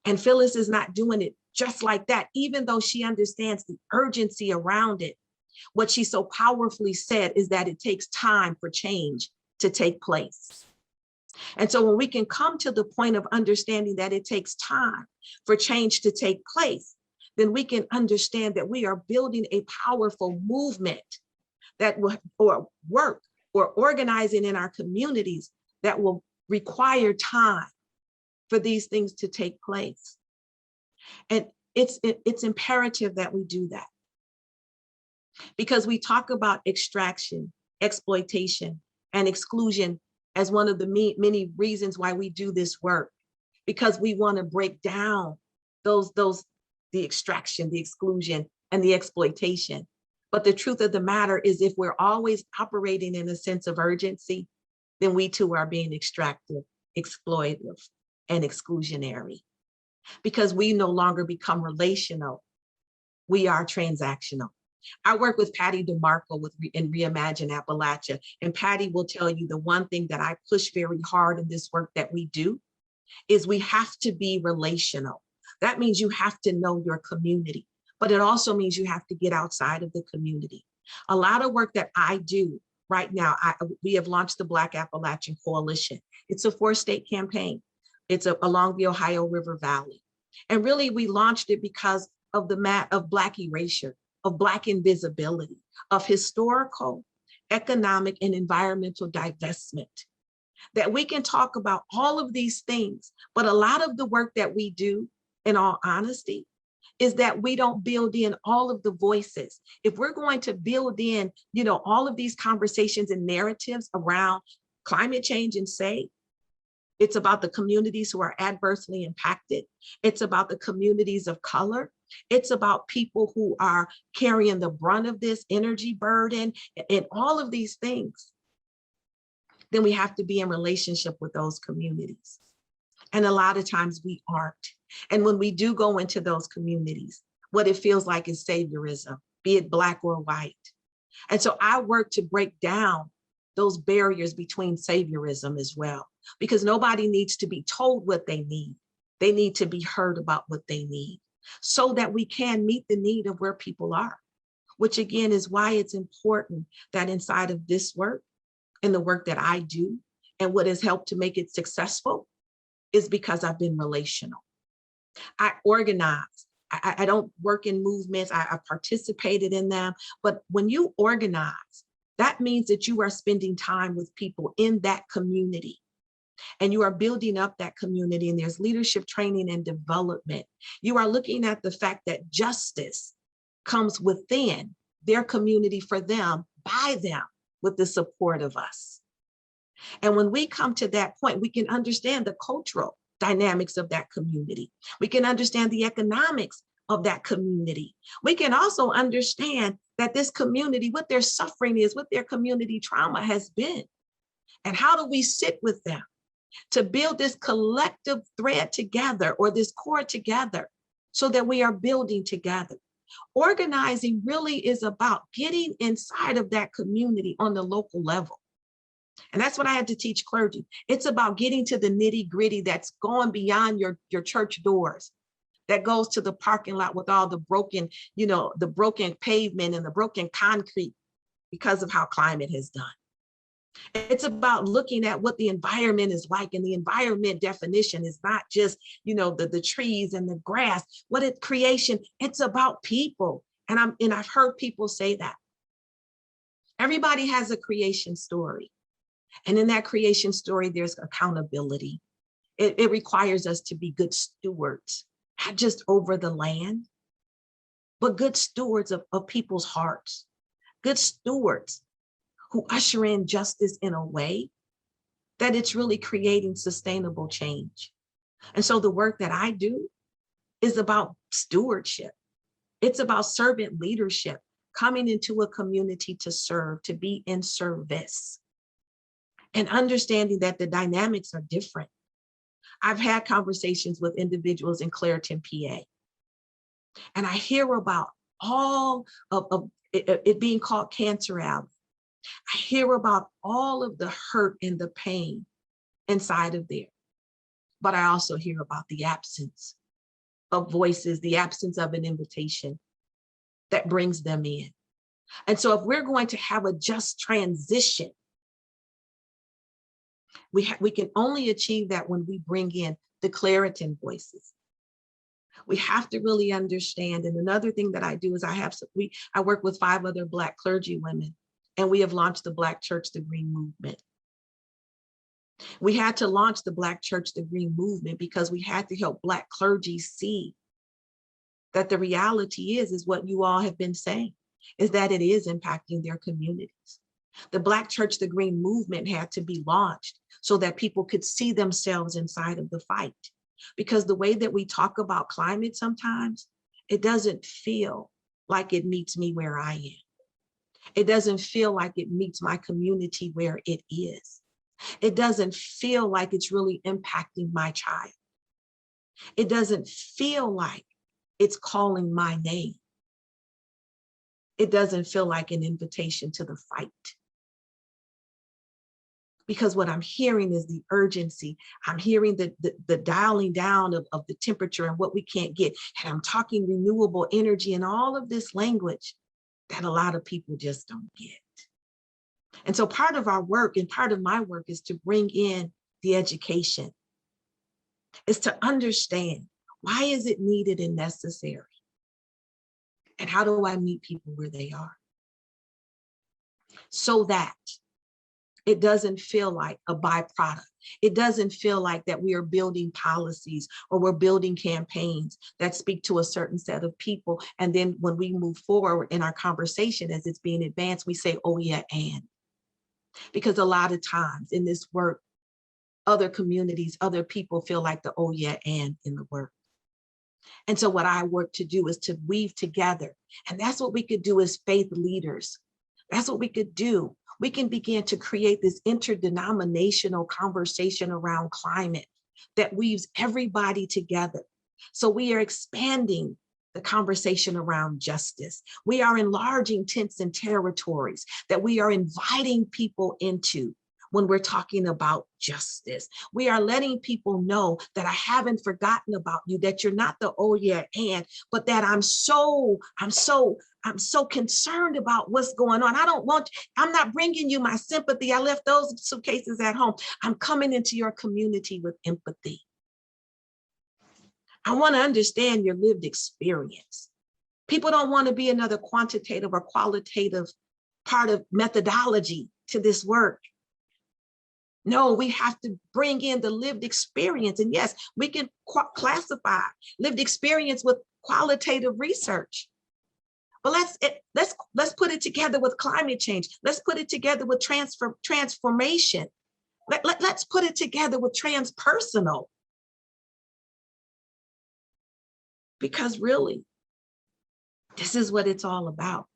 And Phyllis is not doing it just like that, even though she understands the urgency around it. What she so powerfully said is that it takes time for change to take place. And so when we can come to the point of understanding that it takes time for change to take place, then we can understand that we are building a powerful movement that will, or work or organizing in our communities that will require time for these things to take place. And it's imperative that we do that, because we talk about extraction, exploitation, and exclusion as one of the many reasons why we do this work, because we want to break down the extraction, the exclusion, and the exploitation. But the truth of the matter is, if we're always operating in a sense of urgency, then we too are being extractive, exploitive, and exclusionary, because we no longer become relational. We are transactional. I work with Patty Dimarco in Reimagine Appalachia, and Patty will tell you the one thing that I push very hard in this work that we do is we have to be relational. That means you have to know your community, but it also means you have to get outside of the community. A lot of work that I do right now, we have launched the Black Appalachian Coalition. It's a 4-state campaign. It's along the Ohio River Valley. And really we launched it because of the of Black erasure, of Black invisibility, of historical, economic, and environmental divestment. That we can talk about all of these things, but a lot of the work that we do, in all honesty, is that we don't build in all of the voices. If we're going to build in, all of these conversations and narratives around climate change and say, it's about the communities who are adversely impacted. It's about the communities of color. It's about people who are carrying the brunt of this energy burden and all of these things. Then we have to be in relationship with those communities. And a lot of times we aren't. And when we do go into those communities, what it feels like is saviorism, be it Black or white. And so I work to break down those barriers between saviorism as well, because nobody needs to be told what they need. They need to be heard about what they need so that we can meet the need of where people are, which again is why it's important that inside of this work and the work that I do and what has helped to make it successful is because I've been relational. I organize. I don't work in movements. I participated in them. But when you organize, that means that you are spending time with people in that community and you are building up that community, and there's leadership training and development. You are looking at the fact that justice comes within their community for them, by them, with the support of us. And when we come to that point, we can understand the cultural dynamics of that community. We can understand the economics of that community. We can also understand that this community, what their suffering is, what their community trauma has been. And how do we sit with them to build this collective thread together, or this core together, so that we are building together. Organizing really is about getting inside of that community on the local level. And that's what I had to teach clergy. It's about getting to the nitty gritty that's going beyond your church doors, that goes to the parking lot with all the broken, the broken pavement and the broken concrete because of how climate has done. It's about looking at what the environment is like, and the environment definition is not just, the trees and the grass. What it's creation, it's about people. And I've heard people say that. Everybody has a creation story. And in that creation story, there's accountability. It requires us to be good stewards, not just over the land, but good stewards of people's hearts, good stewards who usher in justice in a way that it's really creating sustainable change. And so the work that I do is about stewardship. It's about servant leadership, coming into a community to serve, to be in service, and understanding that the dynamics are different. I've had conversations with individuals in Clareton, PA, and I hear about all of it being called Cancer Alley. I hear about all of the hurt and the pain inside of there. But I also hear about the absence of voices, the absence of an invitation that brings them in. And so if we're going to have a just transition, we can only achieve that when we bring in the Clareton voices. We have to really understand. And another thing that I do is I work with 5 other Black clergy women, and we have launched the Black Church the Green movement. We had to launch the Black Church the Green movement because we had to help Black clergy see that the reality is what you all have been saying, is that it is impacting their communities. The Black Church the Green movement had to be launched so that people could see themselves inside of the fight. Because the way that we talk about climate sometimes, it doesn't feel like it meets me where I am. It doesn't feel like it meets my community where it is. It doesn't feel like it's really impacting my child. It doesn't feel like it's calling my name. It doesn't feel like an invitation to the fight. Because what I'm hearing is the urgency. I'm hearing the dialing down of the temperature and what we can't get. And I'm talking renewable energy and all of this language that a lot of people just don't get. And so part of our work and part of my work is to bring in the education, is to understand why is it needed and necessary? And how do I meet people where they are? So that it doesn't feel like a byproduct. It doesn't feel like that we are building policies or we're building campaigns that speak to a certain set of people. And then when we move forward in our conversation as it's being advanced, we say, oh yeah, and. Because a lot of times in this work, other communities, other people feel like the oh yeah, and in the work. And so what I work to do is to weave together. And that's what we could do as faith leaders. That's what we could do. We can begin to create this interdenominational conversation around climate that weaves everybody together. So we are expanding the conversation around justice. We are enlarging tents and territories that we are inviting people into when we're talking about justice. We are letting people know that I haven't forgotten about you, that you're not the oh yeah and, but that I'm so concerned about what's going on. I'm not bringing you my sympathy. I left those suitcases at home. I'm coming into your community with empathy. I want to understand your lived experience. People don't want to be another quantitative or qualitative part of methodology to this work. No, we have to bring in the lived experience. And yes, we can classify lived experience with qualitative research. But let's put it together with climate change. Let's put it together with transformation. Let's put it together with transpersonal. Because really, this is what it's all about.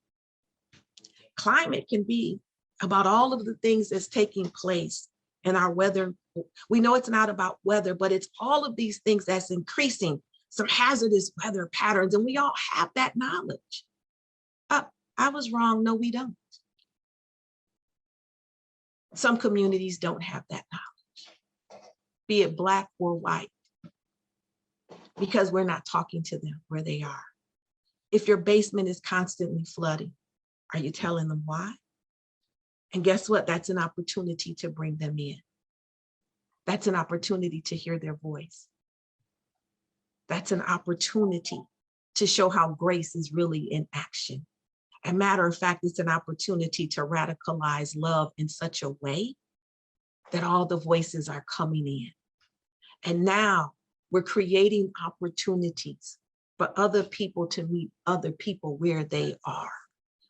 Climate can be about all of the things that's taking place in our weather. We know it's not about weather, but it's all of these things that's increasing some hazardous weather patterns, and we all have that knowledge. I was wrong. No, we don't. Some communities don't have that knowledge, be it Black or white, because we're not talking to them where they are. If your basement is constantly flooding, are you telling them why? And guess what? That's an opportunity to bring them in. That's an opportunity to hear their voice. That's an opportunity to show how grace is really in action. As a matter of fact, it's an opportunity to radicalize love in such a way that all the voices are coming in. And now we're creating opportunities for other people to meet other people where they are.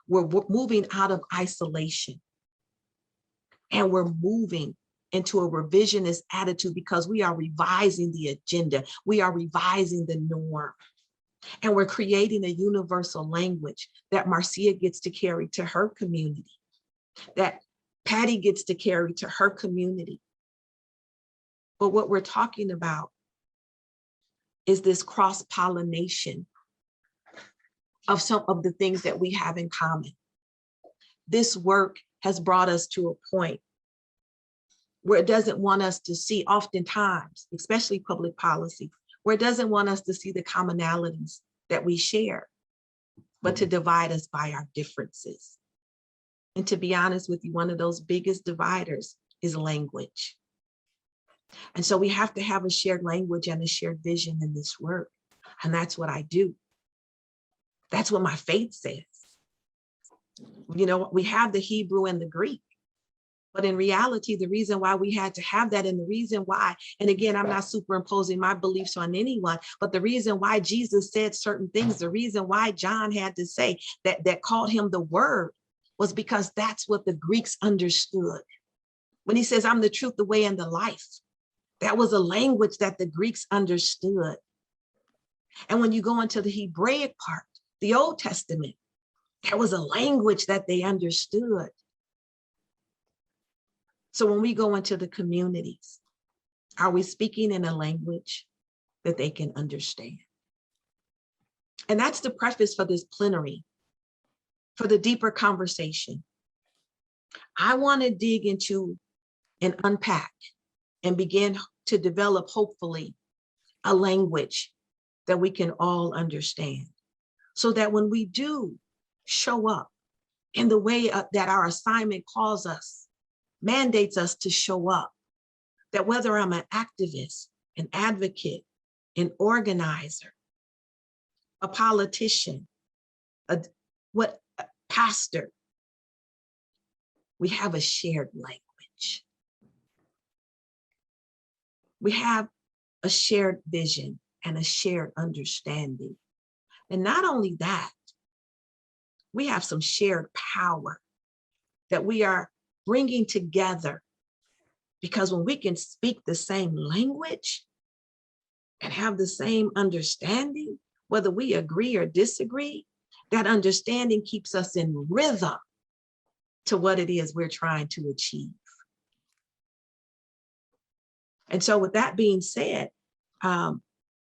We're moving out of isolation, and we're moving into a revisionist attitude because we are revising the agenda. We are revising the norm. And we're creating a universal language that Marcia gets to carry to her community, that Patty gets to carry to her community. But what we're talking about is this cross-pollination of some of the things that we have in common. This work has brought us to a point where it doesn't want us to see, oftentimes, especially public policy, where it doesn't want us to see the commonalities that we share, but to divide us by our differences. And to be honest with you, one of those biggest dividers is language. And so we have to have a shared language and a shared vision in this work. And that's what I do. That's what my faith says. You know, we have the Hebrew and the Greek, but in reality, the reason why we had to have that, and the reason why, and again, I'm not superimposing my beliefs on anyone, but the reason why Jesus said certain things, the reason why John had to say that called him the Word, was because that's what the Greeks understood. When he says, I'm the truth, the way, and the life, that was a language that the Greeks understood. And when you go into the Hebraic part, the Old Testament, there was a language that they understood. So when we go into the communities, are we speaking in a language that they can understand? And that's the preface for this plenary, for the deeper conversation. I want to dig into and unpack and begin to develop, hopefully, a language that we can all understand, so that when we do show up in the way that our assignment calls us, mandates us to show up, that whether I'm an activist, an advocate, an organizer, a politician, a pastor, we have a shared language. We have a shared vision and a shared understanding. And not only that, we have some shared power that we are bringing together, because when we can speak the same language and have the same understanding, whether we agree or disagree, that understanding keeps us in rhythm to what it is we're trying to achieve. And so with that being said,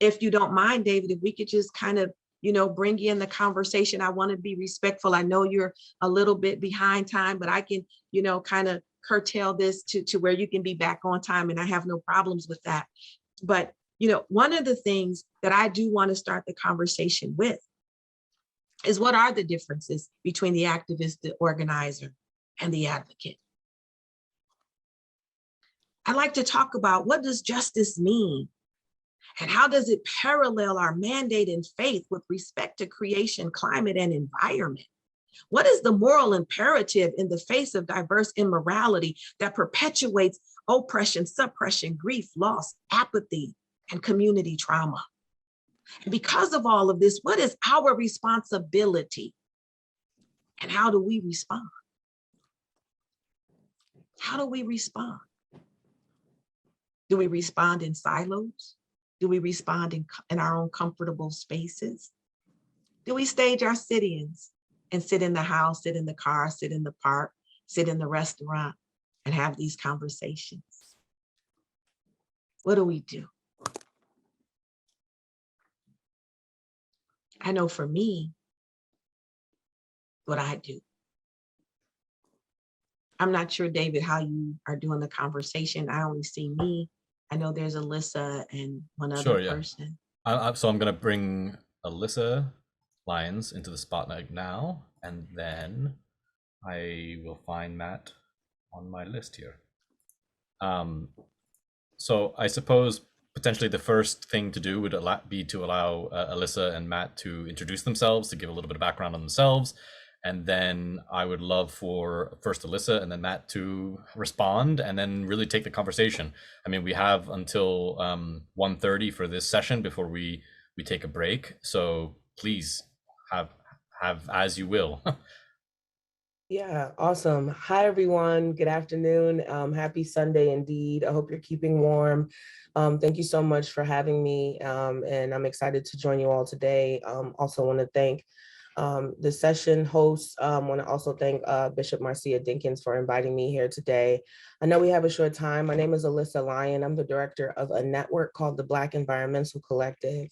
if you don't mind, David, if we could just kind of, bring in the conversation. I want to be respectful. I know you're a little bit behind time, but I can, kind of curtail this to where you can be back on time, and I have no problems with that. But, one of the things that I do want to start the conversation with is, what are the differences between the activist, the organizer, and the advocate? I'd like to talk about, what does justice mean? And how does it parallel our mandate and faith with respect to creation, climate, and environment? What is the moral imperative in the face of diverse immorality that perpetuates oppression, suppression, grief, loss, apathy, and community trauma? And because of all of this, what is our responsibility? And how do we respond? How do we respond? Do we respond in silos? Do we respond in our own comfortable spaces? Do we stage our sit-ins and sit in the house, sit in the car, sit in the park, sit in the restaurant, and have these conversations? What do we do? I know for me, what I do. I'm not sure, David, how you are doing the conversation. I only see me. I know there's Alyssa and one other person. So I'm going to bring Alyssa Lyons into the spotlight now, and then I will find Matt on my list here. So I suppose potentially the first thing to do would be to allow Alyssa and Matt to introduce themselves, to give a little bit of background on themselves. And then I would love for first Alyssa and then Matt to respond, and then really take the conversation. I mean, we have until 1:30 for this session before we take a break. So please have as you will. Yeah, awesome. Hi, everyone. Good afternoon. Happy Sunday indeed. I hope you're keeping warm. Thank you so much for having me. And I'm excited to join you all today. Also want to thank the session hosts. Want to also thank Bishop Marcia Dinkins for inviting me here today. I know we have a short time. My name is Alyssa Lyon. I'm the director of a network called the Black Environmental Collective.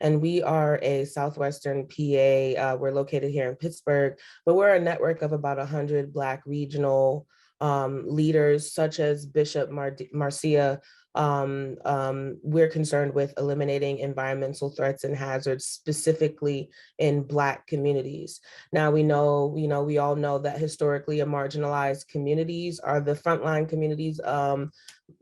And we are a Southwestern PA. We're located here in Pittsburgh, but we're a network of about 100 Black regional leaders, such as Bishop Marcia. We're concerned with eliminating environmental threats and hazards, specifically in Black communities. Now we all know that historically marginalized communities are the frontline communities.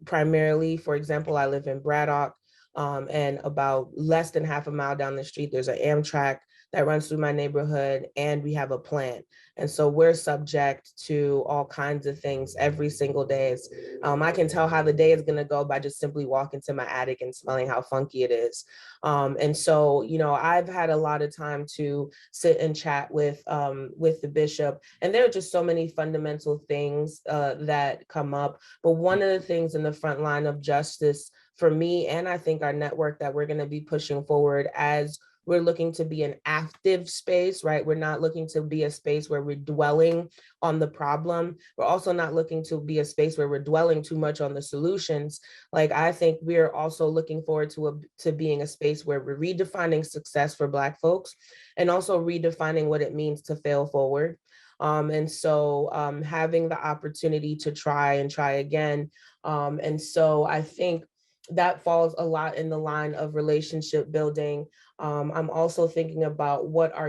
Primarily, for example, I live in Braddock, and about less than half a mile down the street, there's an Amtrak that runs through my neighborhood, and we have a plant. And so we're subject to all kinds of things every single day. I can tell how the day is gonna go by just simply walking to my attic and smelling how funky it is. And so, I've had a lot of time to sit and chat with the bishop, and there are just so many fundamental things that come up. But one of the things in the front line of justice for me, and I think our network that we're gonna be pushing forward as we're looking to be an active space, right? We're not looking to be a space where we're dwelling on the problem. We're also not looking to be a space where we're dwelling too much on the solutions. Like, I think we're also looking forward to being a space where we're redefining success for Black folks and also redefining what it means to fail forward. And so having the opportunity to try again. And so I think that falls a lot in the line of relationship building. I'm also thinking about what are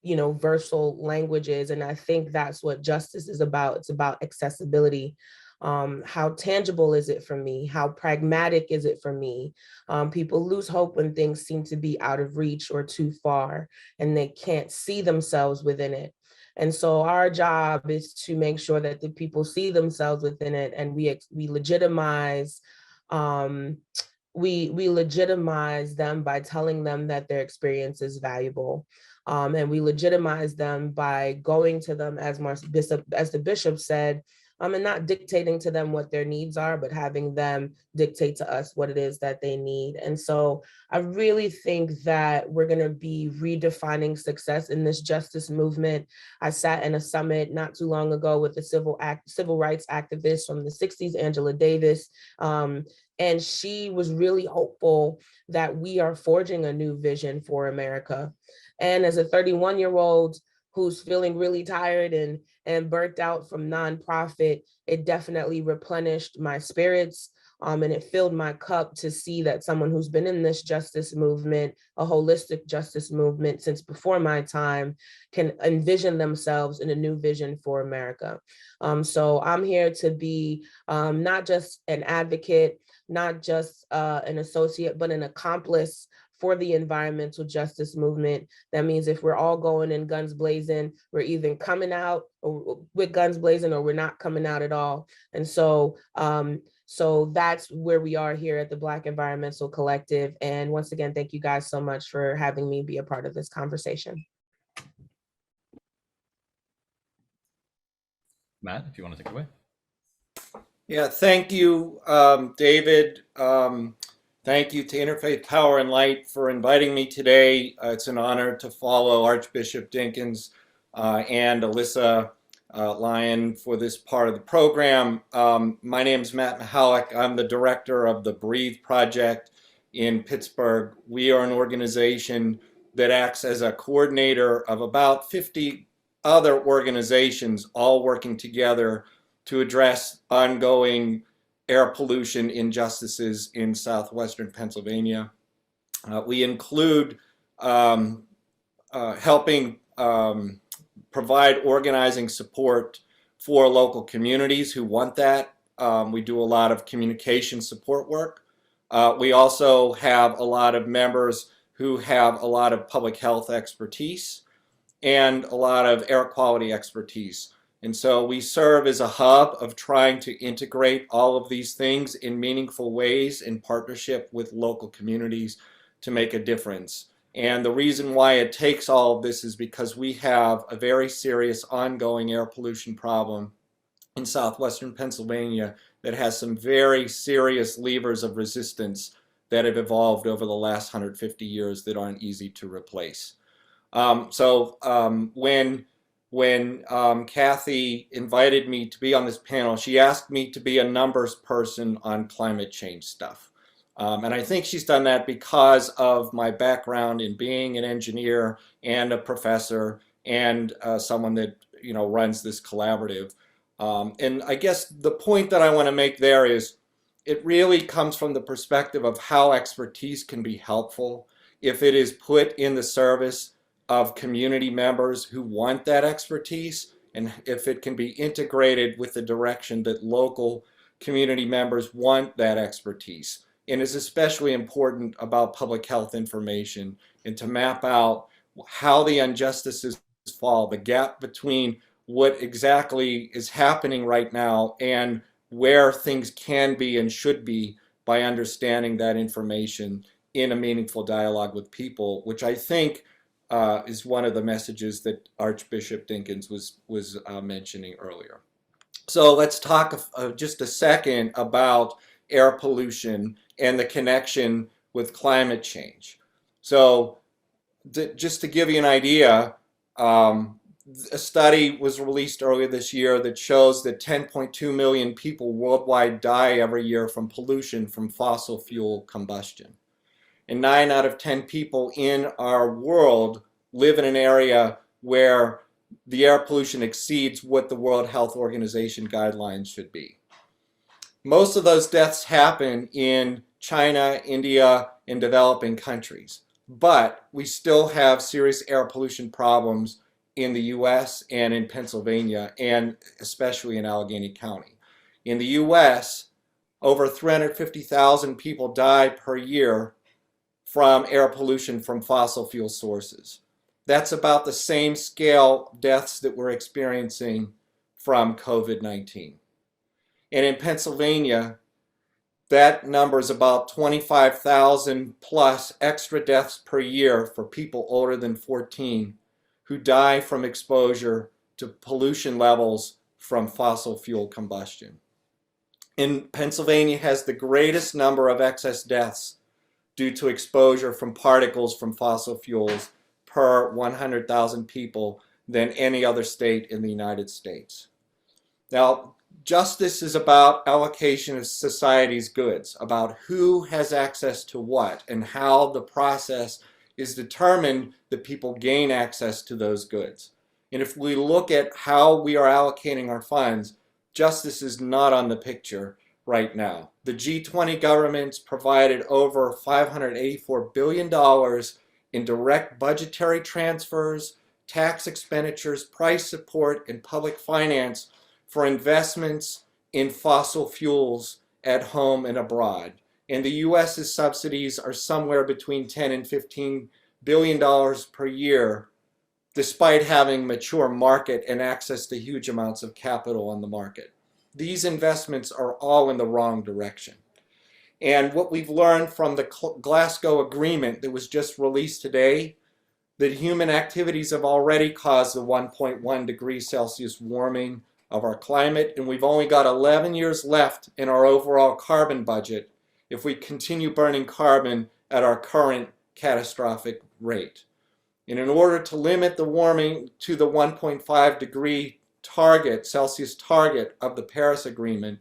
universal languages, and I think that's what justice is about. It's about accessibility. How tangible is it for me? How pragmatic is it for me? People lose hope when things seem to be out of reach or too far, and they can't see themselves within it. And so our job is to make sure that the people see themselves within it, and we legitimize we legitimize them by telling them that their experience is valuable. And we legitimize them by going to them, as the bishop said, and not dictating to them what their needs are, but having them dictate to us what it is that they need. And so I really think that we're going to be redefining success in this justice movement. I sat in a summit not too long ago with a civil rights activist from the 60s, Angela Davis, and she was really hopeful that we are forging a new vision for America. And as a 31-year-old who's feeling really tired and burnt out from nonprofit, it definitely replenished my spirits. And it filled my cup to see that someone who's been in this justice movement, a holistic justice movement since before my time, can envision themselves in a new vision for America. So I'm here to be not just an advocate, not just an associate, but an accomplice for the environmental justice movement. That means if we're all going in guns blazing, we're either coming out with guns blazing or we're not coming out at all. And so, so that's where we are here at the Black Environmental Collective. And once again, thank you guys so much for having me be a part of this conversation. Matt, if you want to take it away. Yeah, thank you, David. Thank you to Interfaith Power and Light for inviting me today. It's an honor to follow Archbishop Dinkins and Alyssa Lyon for this part of the program. My name is Matt Mahalik. I'm the director of the Breathe Project in Pittsburgh. We are an organization that acts as a coordinator of about 50 other organizations, all working together to address ongoing air pollution injustices in southwestern Pennsylvania. We include helping provide organizing support for local communities who want that. We do a lot of communication support work. We also have a lot of members who have a lot of public health expertise and a lot of air quality expertise. And so we serve as a hub of trying to integrate all of these things in meaningful ways in partnership with local communities to make a difference. And the reason why it takes all of this is because we have a very serious ongoing air pollution problem in southwestern Pennsylvania that has some very serious levers of resistance that have evolved over the last 150 years that aren't easy to replace. When Kathy invited me to be on this panel, she asked me to be a numbers person on climate change stuff. And I think she's done that because of my background in being an engineer and a professor and someone that runs this collaborative. And I guess the point that I want to make there is it really comes from the perspective of how expertise can be helpful if it is put in the service of community members who want that expertise, and if it can be integrated with the direction that local community members want that expertise. And is especially important about public health information and to map out how the injustices fall, the gap between what exactly is happening right now and where things can be and should be by understanding that information in a meaningful dialogue with people, which I think is one of the messages that Archbishop Dinkins was mentioning earlier. So let's talk just a second about air pollution and the connection with climate change. So just to give you an idea, a study was released earlier this year that shows that 10.2 million people worldwide die every year from pollution from fossil fuel combustion. And 9 out of 10 people in our world live in an area where the air pollution exceeds what the World Health Organization guidelines should be. Most of those deaths happen in China, India, and developing countries. But we still have serious air pollution problems in the US and in Pennsylvania, and especially in Allegheny County. In the US, over 350,000 people die per year from air pollution from fossil fuel sources. That's about the same scale deaths that we're experiencing from COVID-19. And in Pennsylvania, that number is about 25,000 plus extra deaths per year for people older than 14 who die from exposure to pollution levels from fossil fuel combustion. And Pennsylvania has the greatest number of excess deaths due to exposure from particles from fossil fuels per 100,000 people than any other state in the United States. Now, justice is about allocation of society's goods, about who has access to what and how the process is determined that people gain access to those goods. And if we look at how we are allocating our funds, justice is not on the picture right now. The G20 governments provided over $584 billion in direct budgetary transfers, tax expenditures, price support, and public finance for investments in fossil fuels at home and abroad. And the US's subsidies are somewhere between $10 and $15 billion per year, despite having mature market and access to huge amounts of capital on the market. These investments are all in the wrong direction. And what we've learned from the Glasgow Agreement that was just released today, that human activities have already caused the 1.1 degrees Celsius warming of our climate, and we've only got 11 years left in our overall carbon budget if we continue burning carbon at our current catastrophic rate. And in order to limit the warming to the 1.5 degree Celsius target of the Paris Agreement,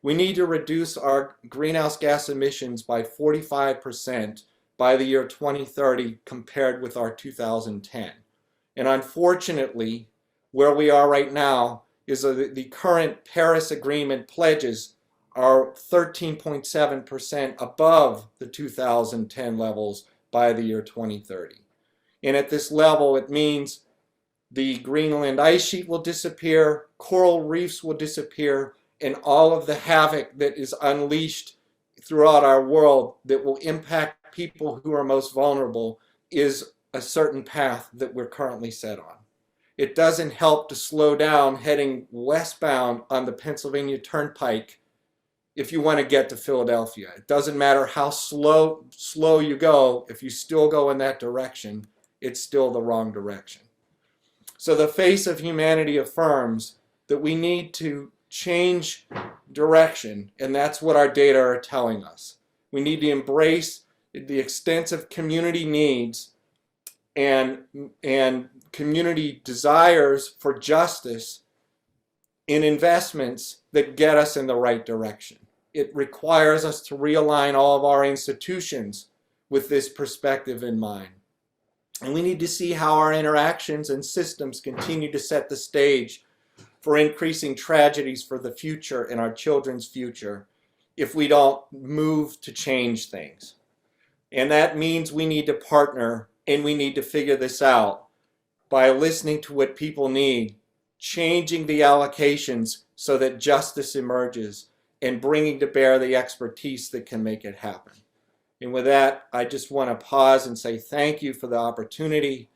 we need to reduce our greenhouse gas emissions by 45% by the year 2030 compared with our 2010. And unfortunately, where we are right now is the current Paris Agreement pledges are 13.7% above the 2010 levels by the year 2030. And at this level, it means the Greenland ice sheet will disappear, coral reefs will disappear, and all of the havoc that is unleashed throughout our world that will impact people who are most vulnerable is a certain path that we're currently set on. It doesn't help to slow down heading westbound on the Pennsylvania Turnpike if you want to get to Philadelphia. It doesn't matter how slow you go, if you still go in that direction, it's still the wrong direction. So the face of humanity affirms that we need to change direction, and that's what our data are telling us. We need to embrace the extensive community needs and community desires for justice in investments that get us in the right direction. It requires us to realign all of our institutions with this perspective in mind. And we need to see how our interactions and systems continue to set the stage for increasing tragedies for the future and our children's future if we don't move to change things. And that means we need to partner and we need to figure this out by listening to what people need, changing the allocations so that justice emerges, and bringing to bear the expertise that can make it happen. And with that, I just want to pause and say thank you for the opportunity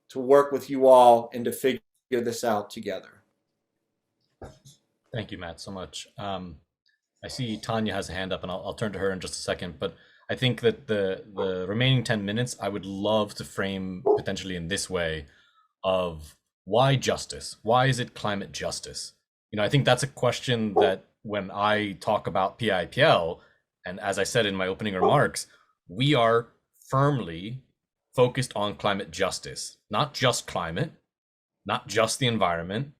to work with you all and to figure this out together. Thank you, Matt, so much. I see Tanya has a hand up, and I'll turn to her in just a second. But I think that the remaining 10 minutes, I would love to frame potentially in this way of why justice? Why is it climate justice? You know, I think that's a question that when I talk about PIPL, and as I said in my opening remarks, we are firmly focused on climate justice, not just climate, not just the environment,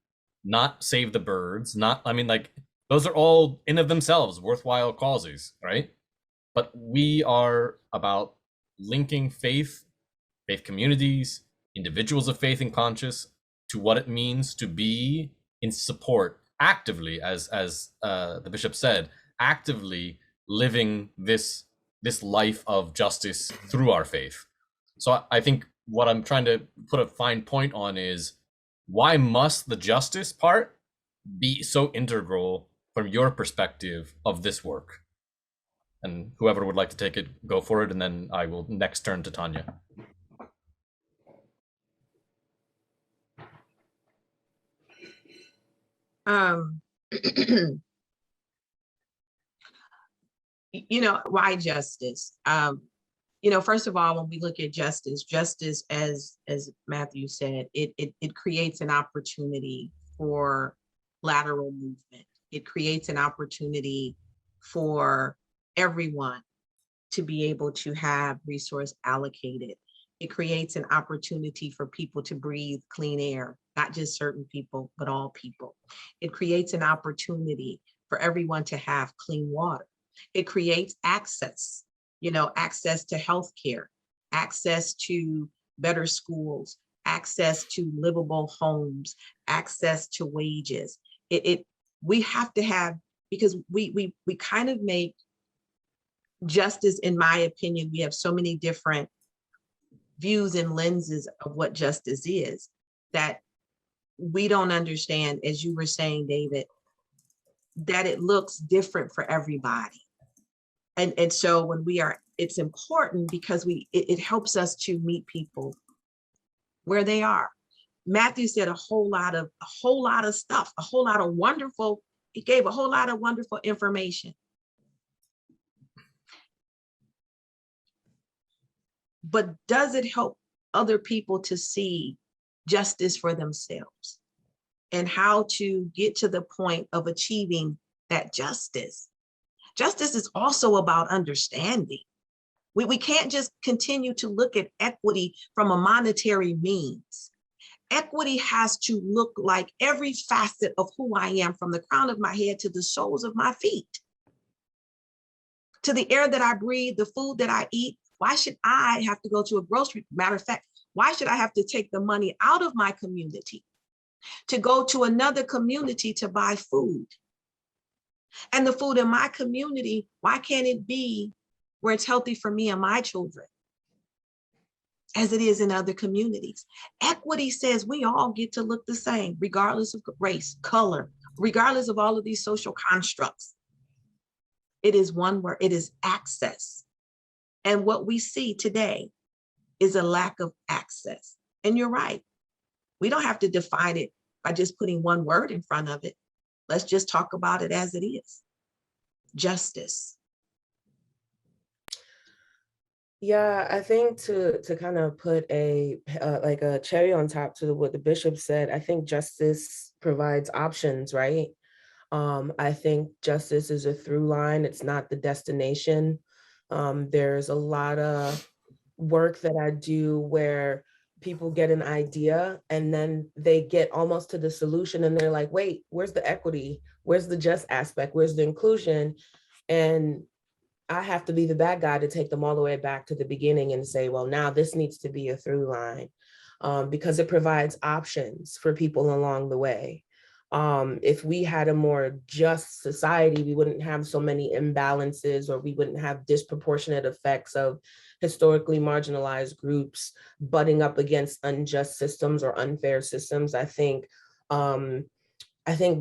not save the birds, not, I mean, like, those are all in of themselves worthwhile causes, right? But we are about linking faith communities, individuals of faith and conscience to what it means to be in support actively, as the bishop said, actively living this life of justice through our faith. So I think what I'm trying to put a fine point on is, why must the justice part be so integral from your perspective of this work? And whoever would like to take it, go for it, and then I will next turn to Tanya. You know, why justice? You know, first of all, when we look at justice, as Matthew said, it creates an opportunity for lateral movement. It creates an opportunity for everyone to be able to have resource allocated. It creates an opportunity for people to breathe clean air, not just certain people, but all people. It creates an opportunity for everyone to have clean water. It creates access, you know, access to healthcare, access to better schools, access to livable homes, access to wages. We have to have, because we kind of make justice, in my opinion, we have so many different views and lenses of what justice is that we don't understand, as you were saying, David, that it looks different for everybody. And so when we are, it's important because it helps us to meet people where they are. Matthew said a whole lot of stuff, a whole lot of wonderful, he gave a whole lot of wonderful information. But does it help other people to see justice for themselves and how to get to the point of achieving that justice? Justice is also about understanding. We can't just continue to look at equity from a monetary means. Equity has to look like every facet of who I am, from the crown of my head to the soles of my feet, to the air that I breathe, the food that I eat. Why should I have to go to a grocery? Matter of fact, why should I have to take the money out of my community to go to another community to buy food? And the food in my community, why can't it be where it's healthy for me and my children as it is in other communities? Equity says we all get to look the same, regardless of race, color, regardless of all of these social constructs. It is one word, it is access. And what we see today is a lack of access. And you're right. We don't have to define it by just putting one word in front of it. Let's just talk about it as it is. Justice. Yeah, I think to kind of put a like a cherry on top to what the bishop said, I think justice provides options, right? I think justice is a through line. It's not the destination. There's a lot of work that I do where people get an idea and then they get almost to the solution and they're like, wait, where's the equity? Where's the just aspect? Where's the inclusion? And I have to be the bad guy to take them all the way back to the beginning and say, well, now this needs to be a through line, because it provides options for people along the way. If we had a more just society, we wouldn't have so many imbalances, or we wouldn't have disproportionate effects of historically marginalized groups butting up against unjust systems or unfair systems. I think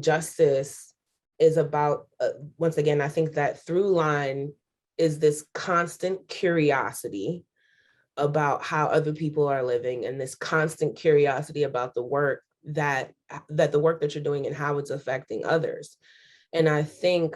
justice is about, once again, I think that through line is this constant curiosity about how other people are living, and this constant curiosity about the work that the work that you're doing and how it's affecting others. And I think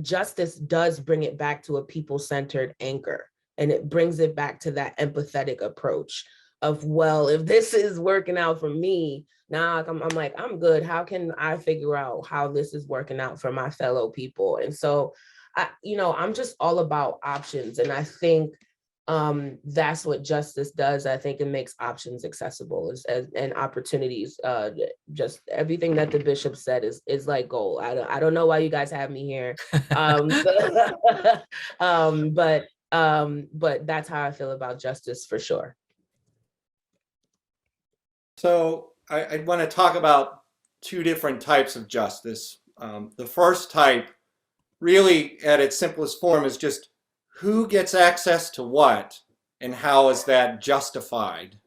justice does bring it back to a people-centered anchor, and it brings it back to that empathetic approach of, well, if this is working out for me, now I'm like, I'm good. How can I figure out how this is working out for my fellow people? And so, I'm just all about options. And I think that's what justice does. I think it makes options accessible and opportunities. Just everything that the bishop said is like gold. I don't know why you guys have me here, but that's how I feel about justice for sure. So I want to talk about two different types of justice. The first type, really at its simplest form, is just who gets access to what and how is that justified?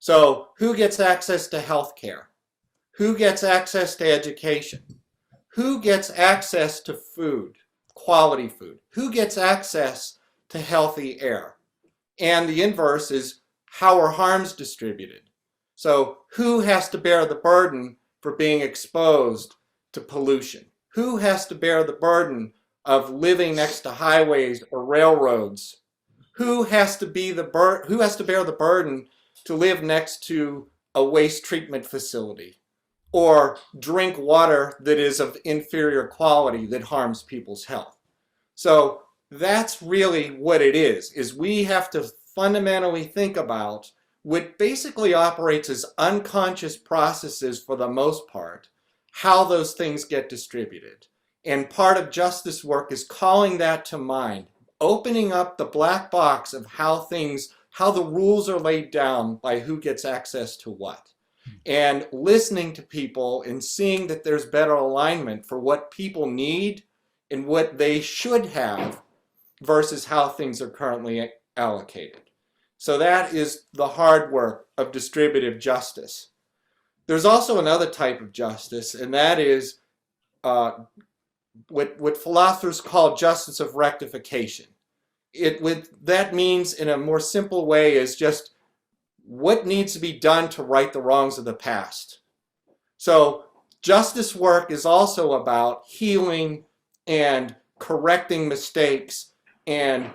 So who gets access to healthcare? Who gets access to education? Who gets access to food, quality food? Who gets access to healthy air? And the inverse is, how are harms distributed? So who has to bear the burden for being exposed to pollution? Who has to bear the burden of living next to highways or railroads? Who has to bear the burden to live next to a waste treatment facility or drink water that is of inferior quality that harms people's health? So that's really what it is we have to fundamentally think about what basically operates as unconscious processes for the most part, how those things get distributed. And part of justice work is calling that to mind, opening up the black box of how the rules are laid down by who gets access to what, and listening to people and seeing that there's better alignment for what people need and what they should have versus how things are currently allocated. So that is the hard work of distributive justice. There's also another type of justice, and that is what philosophers call justice of rectification. That means, in a more simple way, is just what needs to be done to right the wrongs of the past. So justice work is also about healing and correcting mistakes and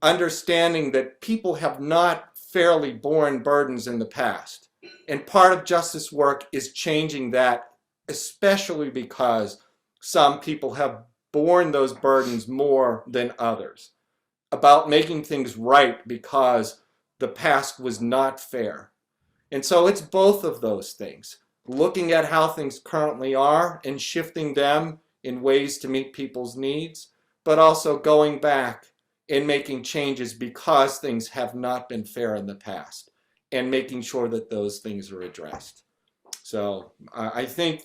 understanding that people have not fairly borne burdens in the past. And part of justice work is changing that, especially because some people have borne those burdens more than others, about making things right because the past was not fair. And so it's both of those things, looking at how things currently are and shifting them in ways to meet people's needs, but also going back and making changes because things have not been fair in the past, and making sure that those things are addressed. So I think,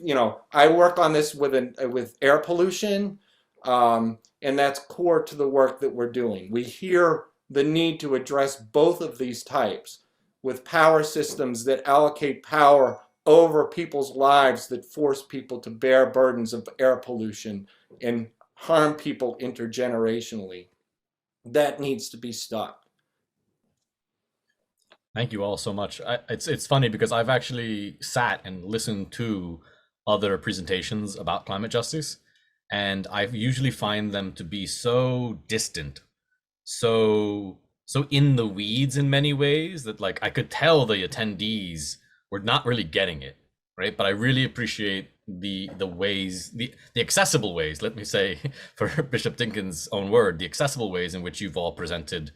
I work on this with air pollution, and that's core to the work that we're doing. We hear the need to address both of these types with power systems that allocate power over people's lives, that force people to bear burdens of air pollution and harm people intergenerationally. That needs to be stopped. Thank you all so much. It's funny because I've actually sat and listened to other presentations about climate justice, and I usually find them to be so distant, so in the weeds in many ways, that like I could tell the attendees were not really getting it, right? But I really appreciate the ways, the accessible ways, let me say, for Bishop Dinkins' own word, the accessible ways in which you've all presented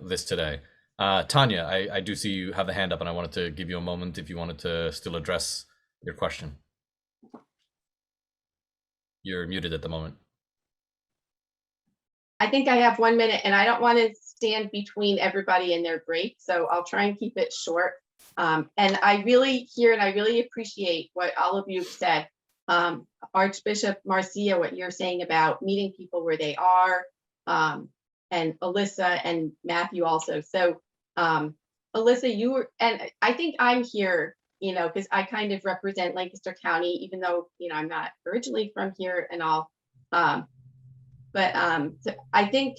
this today. Tanya, I do see you have the hand up, and I wanted to give you a moment if you wanted to still address your question. You're muted at the moment. I think I have 1 minute, and I don't want to stand between everybody and their break, so I'll try and keep it short. And I really hear and I really appreciate what all of you have said. Archbishop Marcia, what you're saying about meeting people where they are, and Alyssa and Matthew also. So Alyssa, you were, and I think I'm here, you know, because I kind of represent Lancaster County, even though, you know, I'm not originally from here and all. So I think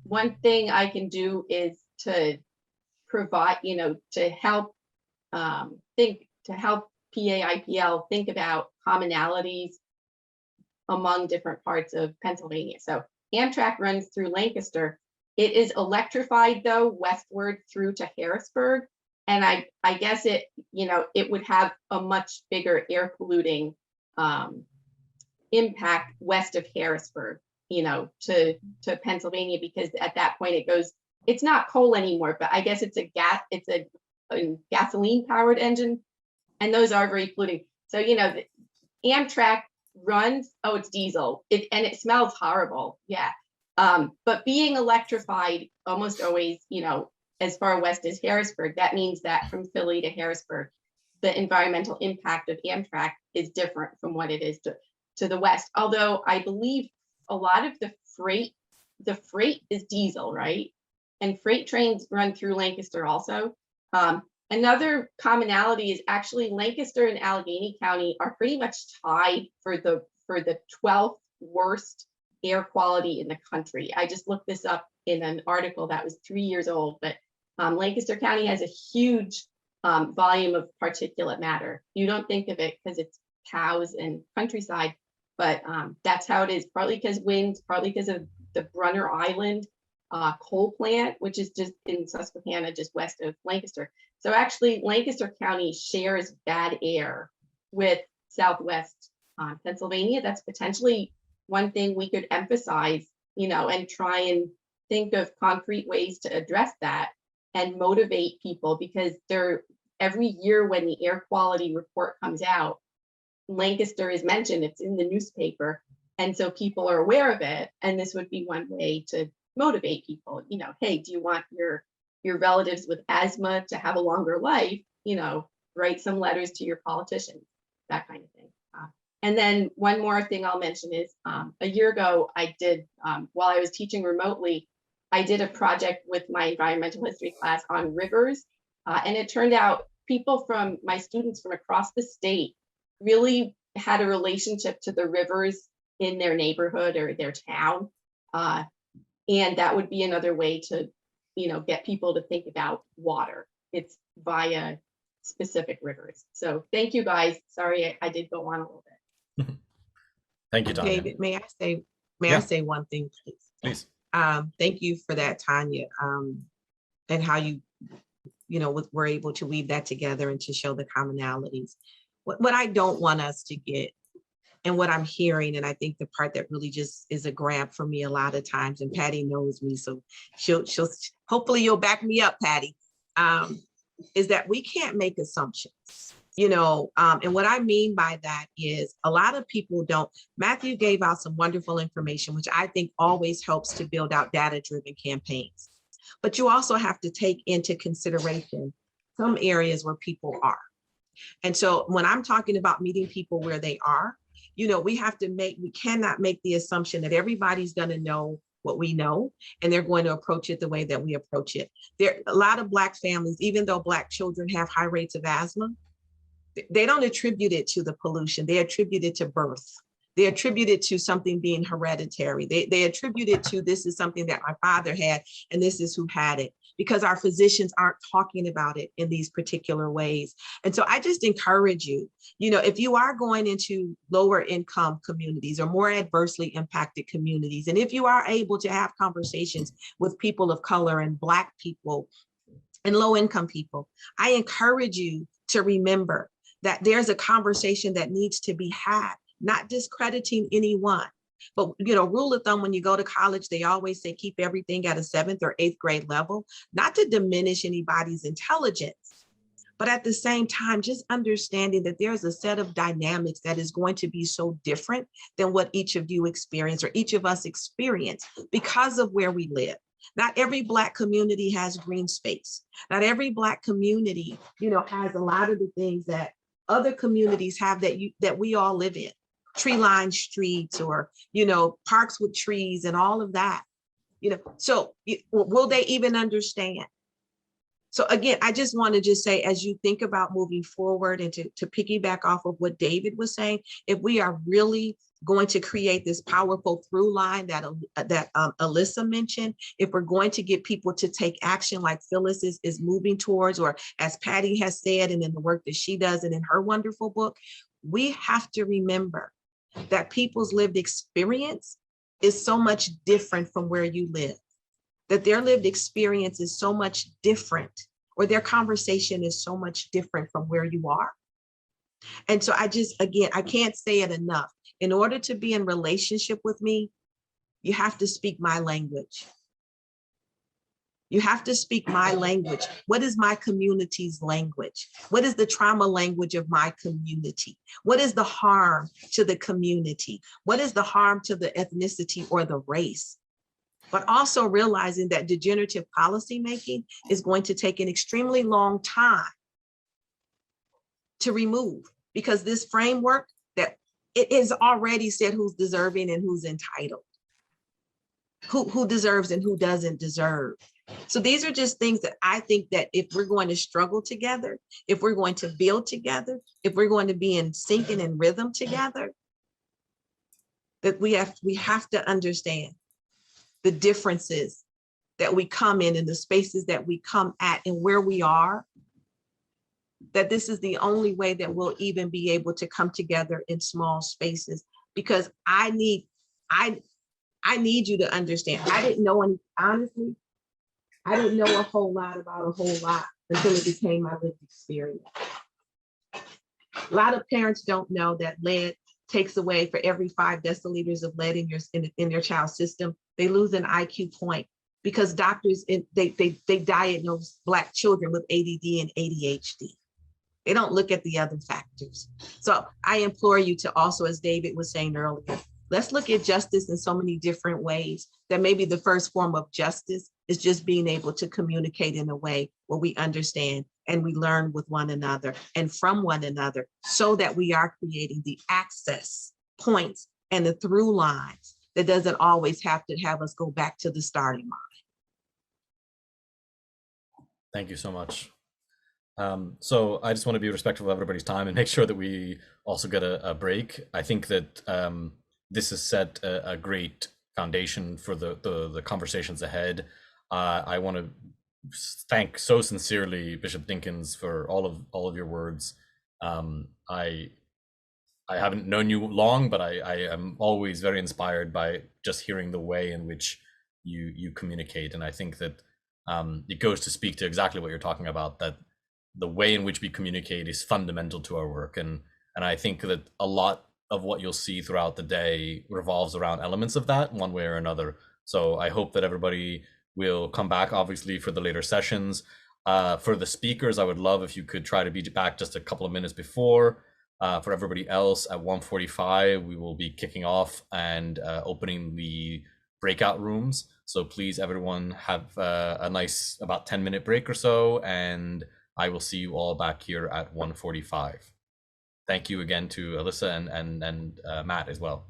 one thing I can do is to provide, you know, to help PAIPL think about commonalities among different parts of Pennsylvania. So Amtrak runs through Lancaster. It is electrified though westward through to Harrisburg. And I guess it, you know, it would have a much bigger air polluting impact west of Harrisburg, you know, to Pennsylvania, because at that point it goes, it's not coal anymore, but I guess it's a gasoline powered engine, and those are very polluting. So, you know, the Amtrak runs, oh, it's diesel, and it smells horrible. Yeah. But being electrified almost always, you know, as far west as Harrisburg, that means that from Philly to Harrisburg, the environmental impact of Amtrak is different from what it is to the west. Although I believe a lot of the freight is diesel, right? And freight trains run through Lancaster also. Another commonality is actually Lancaster and Allegheny County are pretty much tied for the 12th worst air quality in the country. I just looked this up in an article that was 3 years old, but Lancaster County has a huge volume of particulate matter. You don't think of it because it's cows and countryside, but that's how it is, partly because winds, partly because of the Brunner Island coal plant, which is just in Susquehanna, just west of Lancaster. So actually Lancaster County shares bad air with Southwest Pennsylvania. That's potentially one thing we could emphasize, you know, and try and think of concrete ways to address that and motivate people, because every year when the air quality report comes out, Lancaster is mentioned, it's in the newspaper. And so people are aware of it. And this would be one way to motivate people, you know, hey, do you want your relatives with asthma to have a longer life? You know, write some letters to your politicians, that kind of thing. And then one more thing I'll mention is a year ago, I did, while I was teaching remotely, I did a project with my environmental history class on rivers. And it turned out my students from across the state really had a relationship to the rivers in their neighborhood or their town. And that would be another way to, you know, get people to think about water. It's via specific rivers. So thank you guys. Sorry, I did go on a little bit. Thank you, Tanya. David, may I say one thing, please? Please. Thank you for that, Tanya, and how you were able to weave that together and to show the commonalities. What I don't want us to get, and what I'm hearing, and I think the part that really just is a grab for me a lot of times, and Patty knows me, so she'll hopefully you'll back me up, Patty, is that we can't make assumptions. You know, and what I mean by that is a lot of people don't. Matthew gave out some wonderful information, which I think always helps to build out data-driven campaigns. But you also have to take into consideration some areas where people are. And so when I'm talking about meeting people where they are, you know, we cannot make the assumption that everybody's going to know what we know, and they're going to approach it the way that we approach it. There are a lot of Black families, even though Black children have high rates of asthma, they don't attribute it to the pollution. They attribute it to birth. They attribute it to something being hereditary. They attribute it to, this is something that my father had, and this is who had it, because our physicians aren't talking about it in these particular ways. And so I just encourage you, you know, if you are going into lower income communities or more adversely impacted communities, and if you are able to have conversations with people of color and Black people and low income people, I encourage you to remember that there's a conversation that needs to be had, not discrediting anyone, But, you know, rule of thumb, when you go to college, they always say keep everything at a 7th or 8th grade level, not to diminish anybody's intelligence, but at the same time, just understanding that there's a set of dynamics that is going to be so different than what each of you experience or each of us experience because of where we live. Not every Black community has green space. Not every Black community, you know, has a lot of the things that other communities have that we all live in. Tree-lined streets, or, you know, parks with trees and all of that, you know. So will they even understand? So again, I just want to just say, as you think about moving forward, and to piggyback off of what David was saying, if we are really going to create this powerful through line that Alyssa mentioned, if we're going to get people to take action like Phyllis is moving towards, or as Patty has said, and in the work that she does and in her wonderful book, we have to remember that people's lived experience is so much different from where you live, that their lived experience is so much different, or their conversation is so much different from where you are. And so again, I can't say it enough. In order to be in relationship with me, you have to speak my language. You have to speak my language. What is my community's language? What is the trauma language of my community? What is the harm to the community? What is the harm to the ethnicity or the race? But also realizing that degenerative policymaking is going to take an extremely long time to remove, because this framework, that it is already said who's deserving and who's entitled, who deserves and who doesn't deserve. So these are just things that I think that if we're going to struggle together, if we're going to build together, if we're going to be in sync and in rhythm together, that we have to understand the differences that we come in and the spaces that we come at and where we are, that this is the only way that we'll even be able to come together in small spaces. Because I need you to understand. I didn't know any, honestly, I didn't know a whole lot about a whole lot until it became my lived experience. A lot of parents don't know that lead takes away, for every 5 deciliters of lead in their child's system, they lose an IQ point, because doctors, they diagnose Black children with ADD and ADHD. They don't look at the other factors. So I implore you to also, as David was saying earlier, let's look at justice in so many different ways, that maybe the first form of justice is just being able to communicate in a way where we understand and we learn with one another and from one another, so that we are creating the access points and the through lines that doesn't always have to have us go back to the starting line. Thank you so much. So I just want to be respectful of everybody's time and make sure that we also get a break. I think that this has set a great foundation for the conversations ahead. I want to thank so sincerely Bishop Dinkins for all of your words. I haven't known you long, but I am always very inspired by just hearing the way in which you communicate. And I think that it goes to speak to exactly what you're talking about, that the way in which we communicate is fundamental to our work. And I think that a lot of what you'll see throughout the day revolves around elements of that one way or another. So I hope that everybody will come back, obviously, for the later sessions. For the speakers, I would love if you could try to be back just a couple of minutes before. For everybody else, at 1:45, we will be kicking off and opening the breakout rooms. So please, everyone, have a nice about 10-minute break or so, and I will see you all back here at 1:45. Thank you again to Alyssa and Matt as well.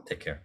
Take care.